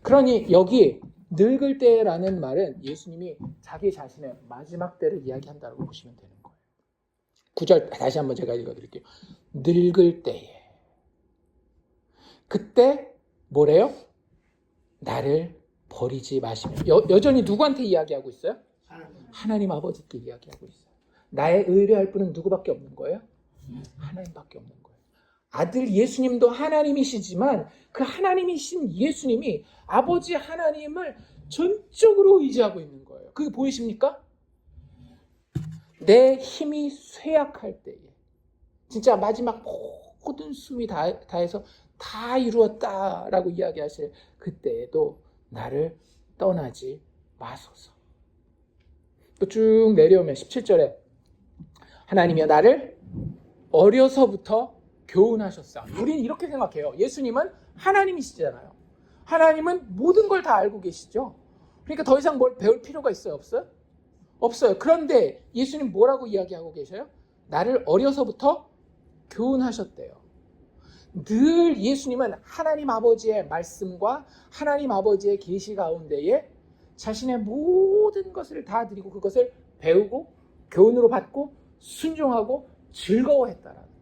Speaker 1: 그러니 여기 늙을 때라는 말은 예수님이 자기 자신의 마지막 때를 이야기한다고 보시면 되는 거예요. 9절 다시 한번 제가 읽어드릴게요. 늙을 때에, 그때 뭐래요? 나를 버리지 마시며. 여전히 누구한테 이야기하고 있어요? 하나님 아버지께 이야기하고 있어요. 나의 의뢰할 분은 누구밖에 없는 거예요? 하나님밖에 없는 거예요. 아들 예수님도 하나님이시지만 그 하나님이신 예수님이 아버지 하나님을 전적으로 의지하고 있는 거예요. 그게 보이십니까? 내 힘이 쇠약할 때에, 진짜 마지막 모든 숨이 다해서 다 이루었다라고 이야기하실 그때에도 나를 떠나지 마소서. 또 쭉 내려오면 17절에 하나님이여 나를 어려서부터 교훈하셨사. 우리는 이렇게 생각해요. 예수님은 하나님이시잖아요. 하나님은 모든 걸 다 알고 계시죠. 그러니까 더 이상 뭘 배울 필요가 있어요? 없어요? 없어요. 그런데 예수님 뭐라고 이야기하고 계셔요? 나를 어려서부터 교훈하셨대요. 늘 예수님은 하나님 아버지의 말씀과 하나님 아버지의 계시 가운데에 자신의 모든 것을 다 드리고 그것을 배우고 교훈으로 받고 순종하고 즐거워했다라는 거예요.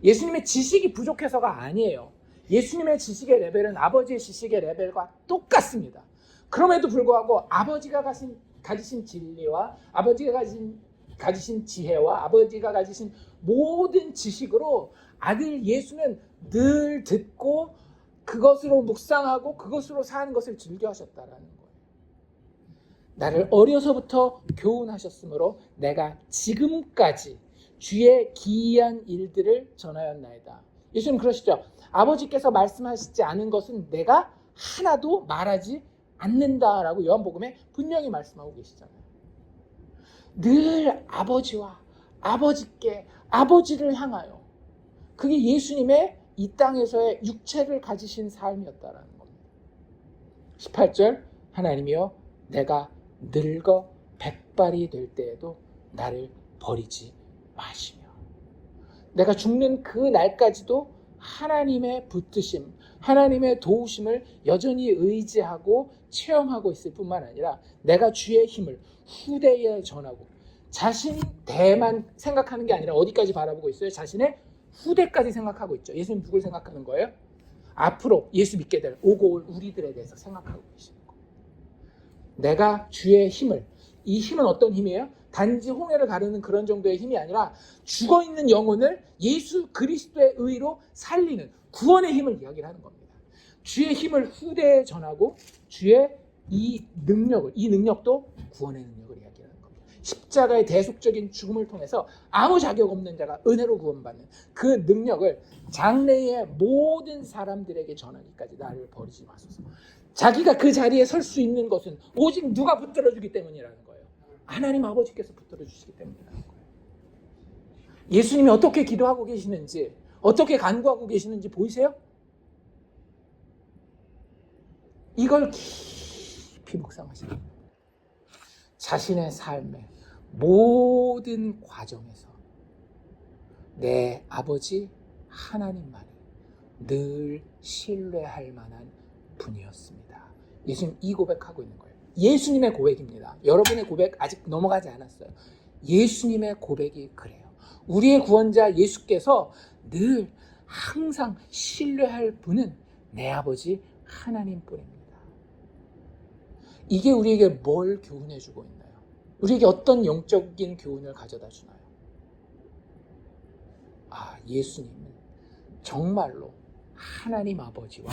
Speaker 1: 예수님의 지식이 부족해서가 아니에요. 예수님의 지식의 레벨은 아버지의 지식의 레벨과 똑같습니다. 그럼에도 불구하고 아버지가 가지신 진리와 아버지가 가지신 지혜와 아버지가 가지신 모든 지식으로 아들 예수는 늘 듣고 그것으로 묵상하고 그것으로 사는 것을 즐겨 하셨다라는 거예요. 나를 어려서부터 교훈하셨으므로 내가 지금까지 주의 기이한 일들을 전하였나이다. 예수님 그러시죠. 아버지께서 말씀하시지 않은 것은 내가 하나도 말하지 않는다라고 요한복음에 분명히 말씀하고 계시잖아요. 늘 아버지와 아버지께 아버지를 향하여, 그게 예수님의 이 땅에서의 육체를 가지신 삶이었다라는 겁니다. 18절 하나님이여 내가 늙어 백발이 될 때에도 나를 버리지 마시며 내가 죽는 그 날까지도 하나님의 붙드심, 하나님의 도우심을 여전히 의지하고 체험하고 있을 뿐만 아니라 내가 주의 힘을 후대에 전하고 자신이 대만 생각하는 게 아니라 어디까지 바라보고 있어요? 자신의 후대까지 생각하고 있죠. 예수님 누굴 생각하는 거예요? 앞으로 예수 믿게 될 오고 올 우리들에 대해서 생각하고 계시는 거예요. 내가 주의 힘을, 이 힘은 어떤 힘이에요? 단지 홍해를 가르는 그런 정도의 힘이 아니라 죽어있는 영혼을 예수 그리스도의 의로 살리는 구원의 힘을 이야기를 하는 겁니다. 주의 힘을 후대에 전하고 주의 이 능력도 구원의 능력을 이야기하는 겁니다. 십자가의 대속적인 죽음을 통해서 아무 자격 없는 자가 은혜로 구원받는 그 능력을 장래의 모든 사람들에게 전하기까지 나를 버리지 마소서. 자기가 그 자리에 설 수 있는 것은 오직 누가 붙들어주기 때문이라는 거예요. 하나님 아버지께서 붙들어주시기 때문이라는 거예요. 예수님이 어떻게 기도하고 계시는지, 어떻게 간구하고 계시는지 보이세요? 이걸 깊이 묵상하시는 거예요. 자신의 삶의 모든 과정에서 내 아버지 하나님만이 늘 신뢰할 만한 분이었습니다. 예수님 이 고백하고 있는 거예요. 예수님의 고백입니다. 여러분의 고백 아직 넘어가지 않았어요. 예수님의 고백이 그래요. 우리의 구원자 예수께서 늘 항상 신뢰할 분은 내 아버지 하나님뿐입니다. 이게 우리에게 뭘 교훈해 주고 있나요? 우리에게 어떤 영적인 교훈을 가져다 주나요? 예수님은 정말로 하나님 아버지와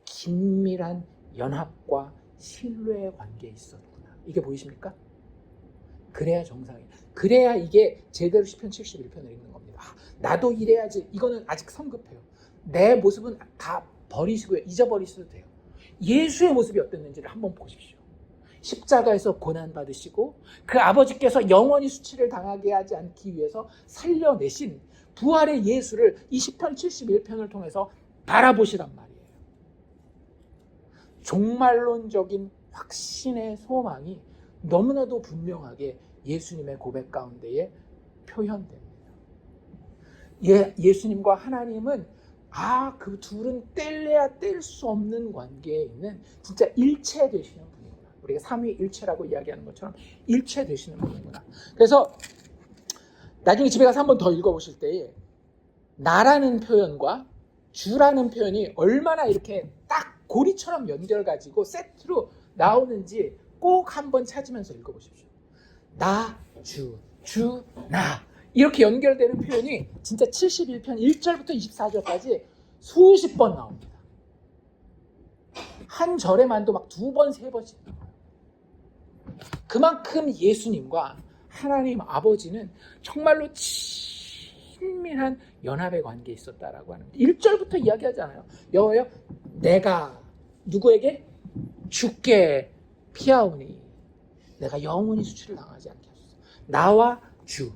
Speaker 1: 긴밀한 연합과 신뢰의 관계에 있었구나. 이게 보이십니까? 그래야 정상이에요. 그래야 이게 제대로 시편 71편을 읽는 겁니다. 나도 이래야지. 이거는 아직 성급해요. 내 모습은 다 버리시고요. 잊어버리셔도 돼요. 예수의 모습이 어땠는지를 한번 보십시오. 십자가에서 고난받으시고 그 아버지께서 영원히 수치를 당하게 하지 않기 위해서 살려내신 부활의 예수를 이 시편 71편을 통해서 바라보시란 말이에요. 종말론적인 확신의 소망이 너무나도 분명하게 예수님의 고백 가운데에 표현됩니다. 예수님과 하나님은 그 둘은 뗄래야 뗄 수 없는 관계에 있는 진짜 일체 되시는 분이구나. 우리가 삼위일체라고 이야기하는 것처럼 일체 되시는 분이구나. 그래서 나중에 집에 가서 한 번 더 읽어보실 때에 나라는 표현과 주라는 표현이 얼마나 이렇게 딱 고리처럼 연결 가지고 세트로 나오는지 꼭 한번 찾으면서 읽어보십시오. 나, 주, 나 이렇게 연결되는 표현이 진짜 71편 1절부터 24절까지 수십 번 나옵니다. 한 절에만도 막 2번, 3번씩 나와요. 그만큼 예수님과 하나님 아버지는 정말로 친밀한 연합의 관계에 있었다라고 하는 거예요. 1절부터 이야기하잖아요. 여호와여 내가 누구에게? 주께 피하오니 내가 영원히 수치를 당하지 않게 하소서. 나와 주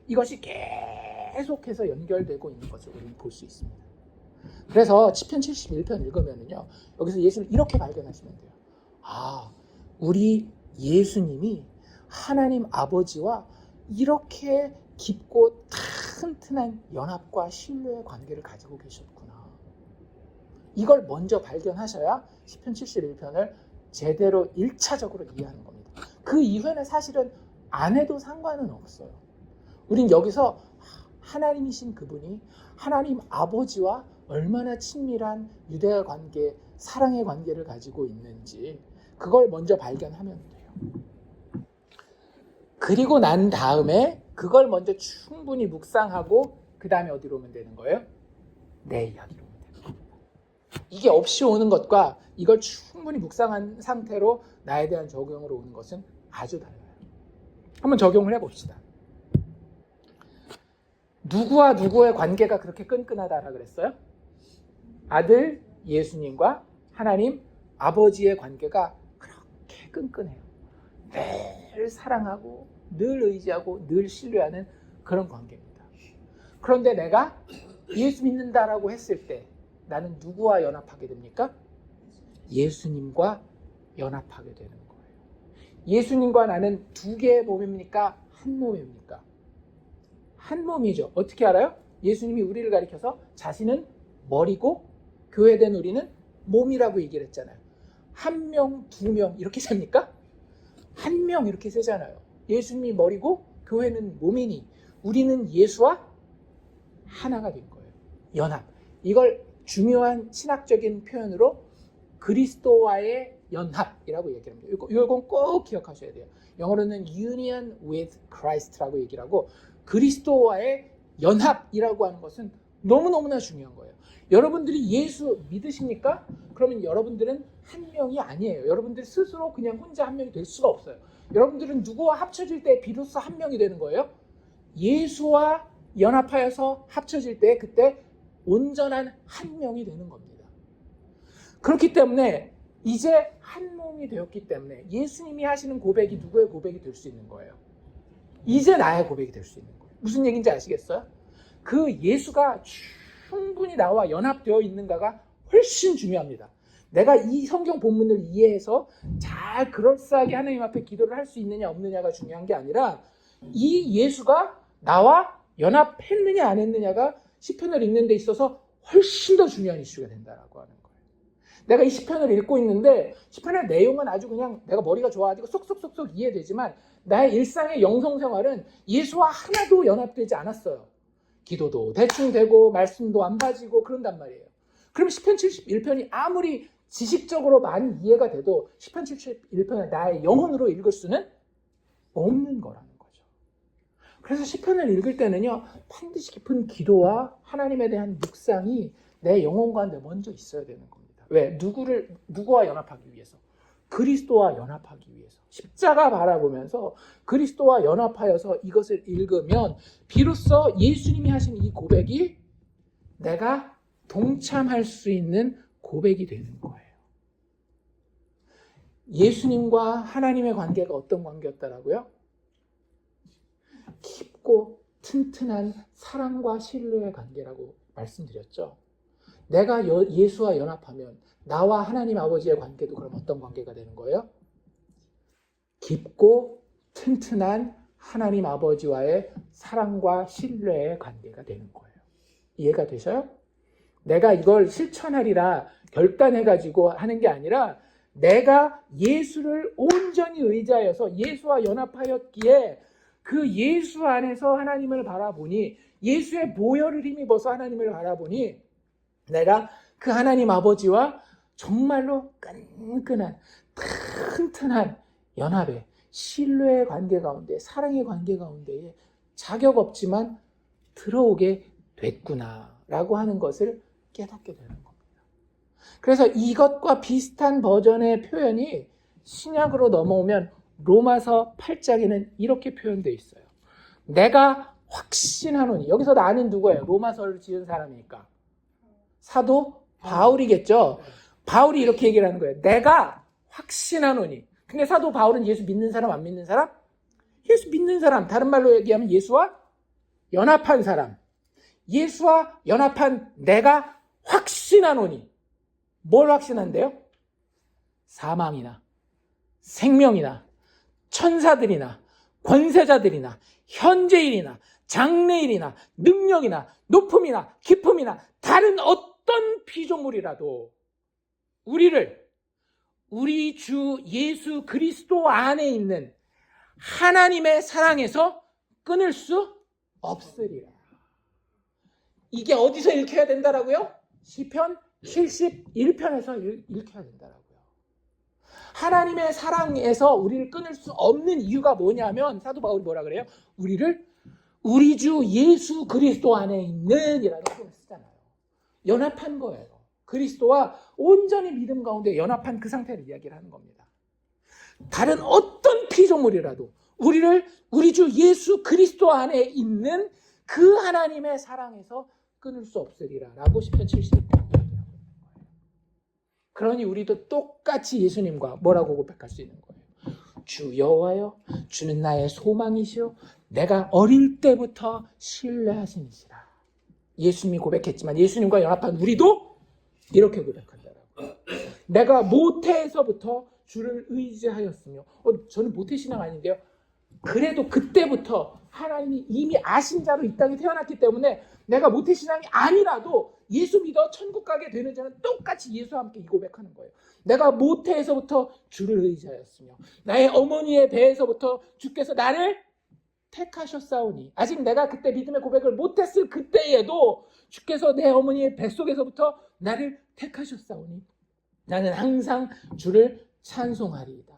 Speaker 1: 이것이 계속해서 연결되고 있는 것을 우리는 볼 수 있습니다. 그래서 시편 71편 읽으면요 여기서 예수를 이렇게 발견하시면 돼요. 우리 예수님이 하나님 아버지와 이렇게 깊고 튼튼한 연합과 신뢰의 관계를 가지고 계셨구나. 이걸 먼저 발견하셔야 시편 71편을 제대로 1차적으로 이해하는 겁니다. 그 이후에는 사실은 안 해도 상관은 없어요. 우린 여기서 하나님이신 그분이 하나님 아버지와 얼마나 친밀한 유대의 관계, 사랑의 관계를 가지고 있는지 그걸 먼저 발견하면 돼요. 그리고 난 다음에 그걸 먼저 충분히 묵상하고 그 다음에 어디로 오면 되는 거예요? 내 이야기로 오면 되는 겁니다. 이게 없이 오는 것과 이걸 충분히 묵상한 상태로 나에 대한 적용으로 오는 것은 아주 달라요. 한번 적용을 해봅시다. 누구와 누구의 관계가 그렇게 끈끈하다라 그랬어요? 아들 예수님과 하나님 아버지의 관계가 그렇게 끈끈해요. 늘 사랑하고 늘 의지하고 늘 신뢰하는 그런 관계입니다. 그런데 내가 예수 믿는다라고 했을 때 나는 누구와 연합하게 됩니까? 예수님과 연합하게 되는 거예요. 예수님과 나는 두 개의 몸입니까? 한 몸입니까? 한 몸이죠. 어떻게 알아요? 예수님이 우리를 가리켜서 자신은 머리고 교회된 우리는 몸이라고 얘기를 했잖아요. 한 명, 두 명 이렇게 셉니까? 한 명 이렇게 세잖아요. 예수님이 머리고 교회는 몸이니 우리는 예수와 하나가 된 거예요. 연합. 이걸 중요한 신학적인 표현으로 그리스도와의 연합이라고 얘기합니다. 이건 꼭 기억하셔야 돼요. 영어로는 union with Christ라고 얘기를 하고 그리스도와의 연합이라고 하는 것은 너무너무나 중요한 거예요. 여러분들이 예수 믿으십니까? 그러면 여러분들은 한 명이 아니에요. 여러분들 스스로 그냥 혼자 한 명이 될 수가 없어요. 여러분들은 누구와 합쳐질 때 비로소 한 명이 되는 거예요. 예수와 연합하여서 합쳐질 때 그때 온전한 한 명이 되는 겁니다. 그렇기 때문에 이제 한 몸이 되었기 때문에 예수님이 하시는 고백이 누구의 고백이 될 수 있는 거예요? 이제 나의 고백이 될 수 있는 거예요. 무슨 얘기인지 아시겠어요? 그 예수가 충분히 나와 연합되어 있는가가 훨씬 중요합니다. 내가 이 성경 본문을 이해해서 잘 그럴싸하게 하나님 앞에 기도를 할 수 있느냐 없느냐가 중요한 게 아니라 이 예수가 나와 연합했느냐 안 했느냐가 시편을 읽는 데 있어서 훨씬 더 중요한 이슈가 된다라고 하는 거예요. 내가 이 시편을 읽고 있는데 시편의 내용은 아주 그냥 내가 머리가 좋아가지고 쏙쏙쏙쏙 이해되지만 나의 일상의 영성생활은 예수와 하나도 연합되지 않았어요. 기도도 대충 되고 말씀도 안 봐지고 그런단 말이에요. 그럼 시편 71편이 아무리 지식적으로 많이 이해가 돼도 시편 71편을 나의 영혼으로 읽을 수는 없는 거라는 거죠. 그래서 시편을 읽을 때는요, 반드시 깊은 기도와 하나님에 대한 묵상이 내 영혼 가운데 먼저 있어야 되는 겁니다. 왜? 누구와 연합하기 위해서? 그리스도와 연합하기 위해서. 십자가 바라보면서 그리스도와 연합하여서 이것을 읽으면 비로소 예수님이 하신 이 고백이 내가 동참할 수 있는 고백이 되는 거예요. 예수님과 하나님의 관계가 어떤 관계였다라고요? 깊고 튼튼한 사랑과 신뢰의 관계라고 말씀드렸죠. 내가 예수와 연합하면 나와 하나님 아버지의 관계도 그럼 어떤 관계가 되는 거예요? 깊고 튼튼한 하나님 아버지와의 사랑과 신뢰의 관계가 되는 거예요. 이해가 되셔요? 내가 이걸 실천하리라 결단해가지고 하는 게 아니라 내가 예수를 온전히 의지하여서 예수와 연합하였기에 그 예수 안에서 하나님을 바라보니 예수의 보혈을 힘입어서 하나님을 바라보니 내가 그 하나님 아버지와 정말로 끈끈한 튼튼한 연합의 신뢰의 관계 가운데 사랑의 관계 가운데에 자격 없지만 들어오게 됐구나라고 하는 것을 깨닫게 되는 겁니다. 그래서 이것과 비슷한 버전의 표현이 신약으로 넘어오면 로마서 8장에는 이렇게 표현되어 있어요. 내가 확신하노니. 여기서 나는 누구예요? 로마서를 지은 사람이니까. 사도 바울이겠죠. 바울이 이렇게 얘기를 하는 거예요. 내가 확신하노니. 근데 사도 바울은 예수 믿는 사람 안 믿는 사람? 예수 믿는 사람. 다른 말로 얘기하면 예수와 연합한 사람. 예수와 연합한 내가 확신하노니. 뭘 확신한대요? 사망이나 생명이나 천사들이나 권세자들이나 현재일이나 장래일이나 능력이나 높음이나 깊음이나 다른 어떤 피조물이라도 우리를 우리 주 예수 그리스도 안에 있는 하나님의 사랑에서 끊을 수 없으리라. 이게 어디서 읽혀야 된다라고요? 시편 71편에서 읽혀야 된다라고요. 하나님의 사랑에서 우리를 끊을 수 없는 이유가 뭐냐면 사도 바울이 뭐라 그래요? 우리를 우리 주 예수 그리스도 안에 있는 이라는 표현을 쓰잖아요. 연합한 거예요. 그리스도와 온전히 믿음 가운데 연합한 그 상태를 이야기를 하는 겁니다. 다른 어떤 피조물이라도 우리를 우리 주 예수 그리스도 안에 있는 그 하나님의 사랑에서 끊을 수 없으리라 라고 시편 71편 이야기하고 있는 거예요. 그러니 우리도 똑같이 예수님과 뭐라고 고백할 수 있는 거예요? 주 여호와여, 주는 나의 소망이시오, 내가 어릴 때부터 신뢰하신 이시라. 예수님이 고백했지만 예수님과 연합한 우리도 이렇게 고백한다라고. 내가 모태에서부터 주를 의지하였으며. 저는 모태신앙 아닌데요. 그래도 그때부터 하나님이 이미 아신 자로 이 땅에 태어났기 때문에 내가 모태신앙이 아니라도 예수 믿어 천국 가게 되는 자는 똑같이 예수와 함께 이 고백하는 거예요. 내가 모태에서부터 주를 의지하였으며 나의 어머니의 배에서부터 주께서 나를 택하셨사오니. 아직 내가 그때 믿음의 고백을 못했을 그때에도 주께서 내 어머니의 뱃속에서부터 나를 택하셨사오니 나는 항상 주를 찬송하리이다.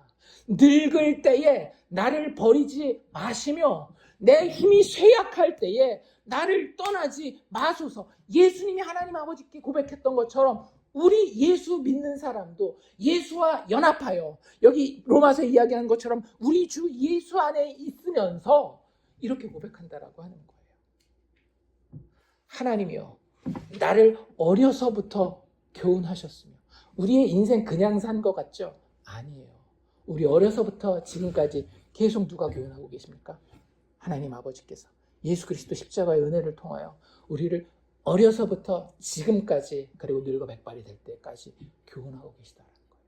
Speaker 1: 늙을 때에 나를 버리지 마시며 내 힘이 쇠약할 때에 나를 떠나지 마소서. 예수님이 하나님 아버지께 고백했던 것처럼 우리 예수 믿는 사람도 예수와 연합하여 여기 로마서에 이야기하는 것처럼 우리 주 예수 안에 있으면서 이렇게 고백한다라고 하는 거예요. 하나님이여 나를 어려서부터 교훈하셨으며. 우리의 인생 그냥 산 것 같죠? 아니에요. 우리 어려서부터 지금까지 계속 누가 교훈하고 계십니까? 하나님 아버지께서 예수 그리스도 십자가의 은혜를 통하여 우리를 어려서부터 지금까지 그리고 늙어 백발이 될 때까지 교훈하고 계시다는 거예요.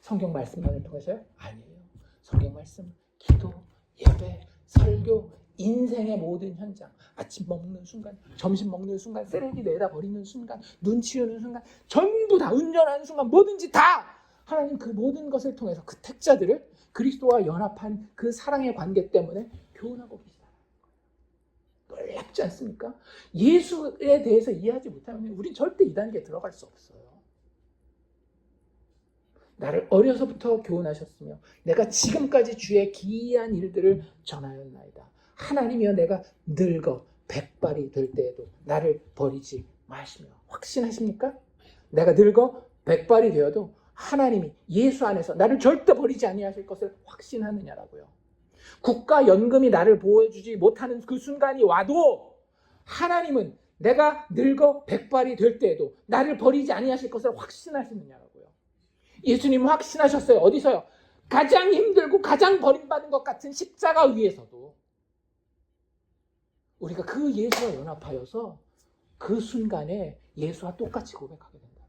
Speaker 1: 성경 말씀만을 통해서요? 아니에요. 성경 말씀, 기도, 예배, 설교, 인생의 모든 현장, 아침 먹는 순간, 점심 먹는 순간, 쓰레기 내다 버리는 순간, 눈 치우는 순간, 전부 다 운전하는 순간, 뭐든지 다 하나님 그 모든 것을 통해서 그 택자들을 그리스도와 연합한 그 사랑의 관계 때문에 교훈하고 계시다. 놀랍지 않습니까? 예수에 대해서 이해하지 못하면 우린 절대 이 단계에 들어갈 수 없어요. 나를 어려서부터 교훈하셨으며 내가 지금까지 주의 기이한 일들을 전하였나이다. 하나님이여 내가 늙어 백발이 될 때에도 나를 버리지 마시며. 확신하십니까? 내가 늙어 백발이 되어도 하나님이 예수 안에서 나를 절대 버리지 아니하실 것을 확신하느냐라고요. 국가연금이 나를 보호해주지 못하는 그 순간이 와도 하나님은 내가 늙어 백발이 될 때에도 나를 버리지 아니하실 것을 확신하시느냐라고요. 예수님은 확신하셨어요. 어디서요? 가장 힘들고 가장 버림받은 것 같은 십자가 위에서도 우리가 그 예수와 연합하여서 그 순간에 예수와 똑같이 고백하게 된다.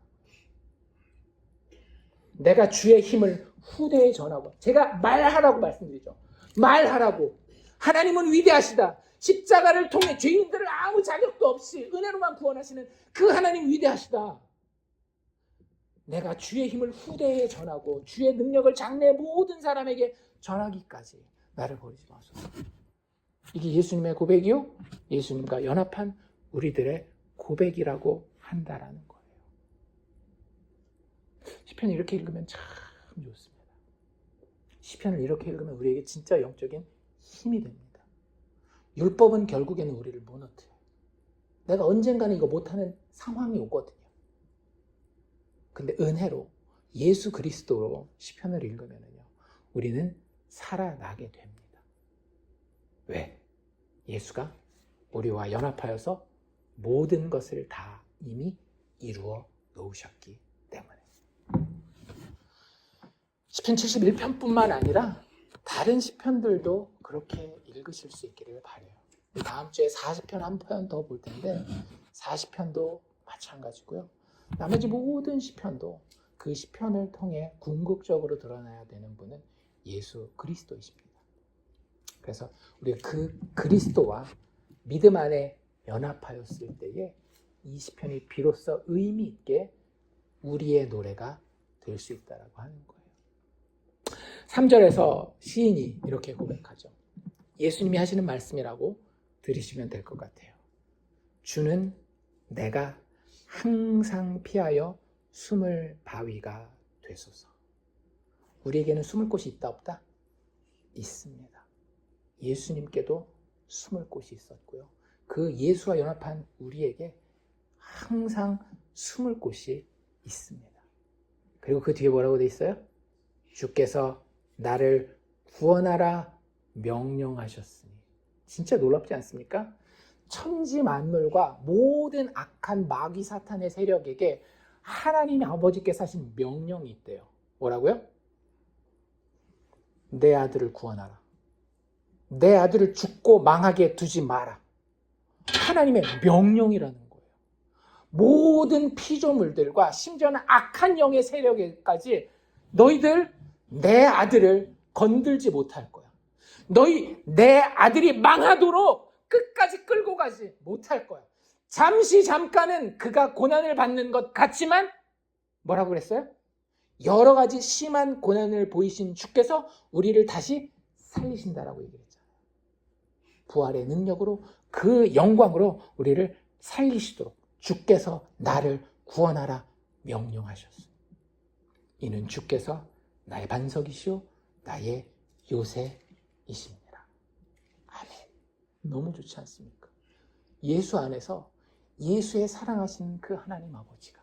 Speaker 1: 내가 주의 힘을 후대에 전하고, 제가 말하라고 말씀드리죠. 말하라고. 하나님은 위대하시다. 십자가를 통해 죄인들을 아무 자격도 없이 은혜로만 구원하시는 그 하나님 위대하시다. 내가 주의 힘을 후대에 전하고 주의 능력을 장래 모든 사람에게 전하기까지 나를 버리지 마소서. 이게 예수님의 고백이요? 예수님과 연합한 우리들의 고백이라고 한다라는 거예요. 시편을 이렇게 읽으면 참 좋습니다. 시편을 이렇게 읽으면 우리에게 진짜 영적인 힘이 됩니다. 율법은 결국에는 우리를 무너뜨려요. 내가 언젠가는 이거 못하는 상황이 오거든요. 근데 은혜로 예수 그리스도로 시편을 읽으면요, 우리는 살아나게 됩니다. 왜? 예수가 우리와 연합하여서 모든 것을 다 이미 이루어 놓으셨기 때문에. 시편 71편뿐만 아니라 다른 시편들도 그렇게 읽으실 수 있기를 바라요. 다음 주에 40편 한 편 더 볼 텐데 40편도 마찬가지고요. 나머지 모든 시편도 그 시편을 통해 궁극적으로 드러나야 되는 분은 예수 그리스도이십니다. 그래서 우리가 그 그리스도와 믿음 안에 연합하였을 때에 이 시편이 비로소 의미 있게 우리의 노래가 될 수 있다라고 하는 거예요. 3절에서 시인이 이렇게 고백하죠. 예수님이 하시는 말씀이라고 들으시면 될 것 같아요. 주는 내가 항상 피하여 숨을 바위가 되소서. 우리에게는 숨을 곳이 있다 없다? 있습니다. 예수님께도 숨을 곳이 있었고요. 그 예수와 연합한 우리에게 항상 숨을 곳이 있습니다. 그리고 그 뒤에 뭐라고 돼 있어요? 주께서 나를 구원하라 명령하셨으니. 진짜 놀랍지 않습니까? 천지 만물과 모든 악한 마귀 사탄의 세력에게 하나님 아버지께서 하신 명령이 있대요. 뭐라고요? 내 아들을 구원하라. 내 아들을 죽고 망하게 두지 마라. 하나님의 명령이라는 거예요. 모든 피조물들과 심지어는 악한 영의 세력에까지 너희들 내 아들을 건들지 못할 거야. 너희 내 아들이 망하도록 끝까지 끌고 가지 못할 거야. 잠깐은 그가 고난을 받는 것 같지만 뭐라고 그랬어요? 여러 가지 심한 고난을 보이신 주께서 우리를 다시 살리신다라고 얘기했잖아요. 부활의 능력으로 그 영광으로 우리를 살리시도록 주께서 나를 구원하라 명령하셨어요. 이는 주께서 나의 반석이시오 나의 요새이십니다. 아멘. 너무 좋지 않습니까? 예수 안에서 예수의 사랑하신 그 하나님 아버지가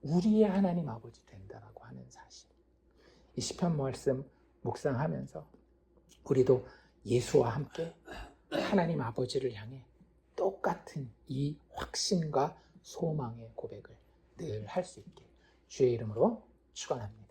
Speaker 1: 우리의 하나님 아버지 된다라고 하는 사실. 이 시편 말씀 묵상하면서 우리도 예수와 함께 하나님 아버지를 향해 똑같은 이 확신과 소망의 고백을 늘 할 수 있게 주의 이름으로 축원합니다.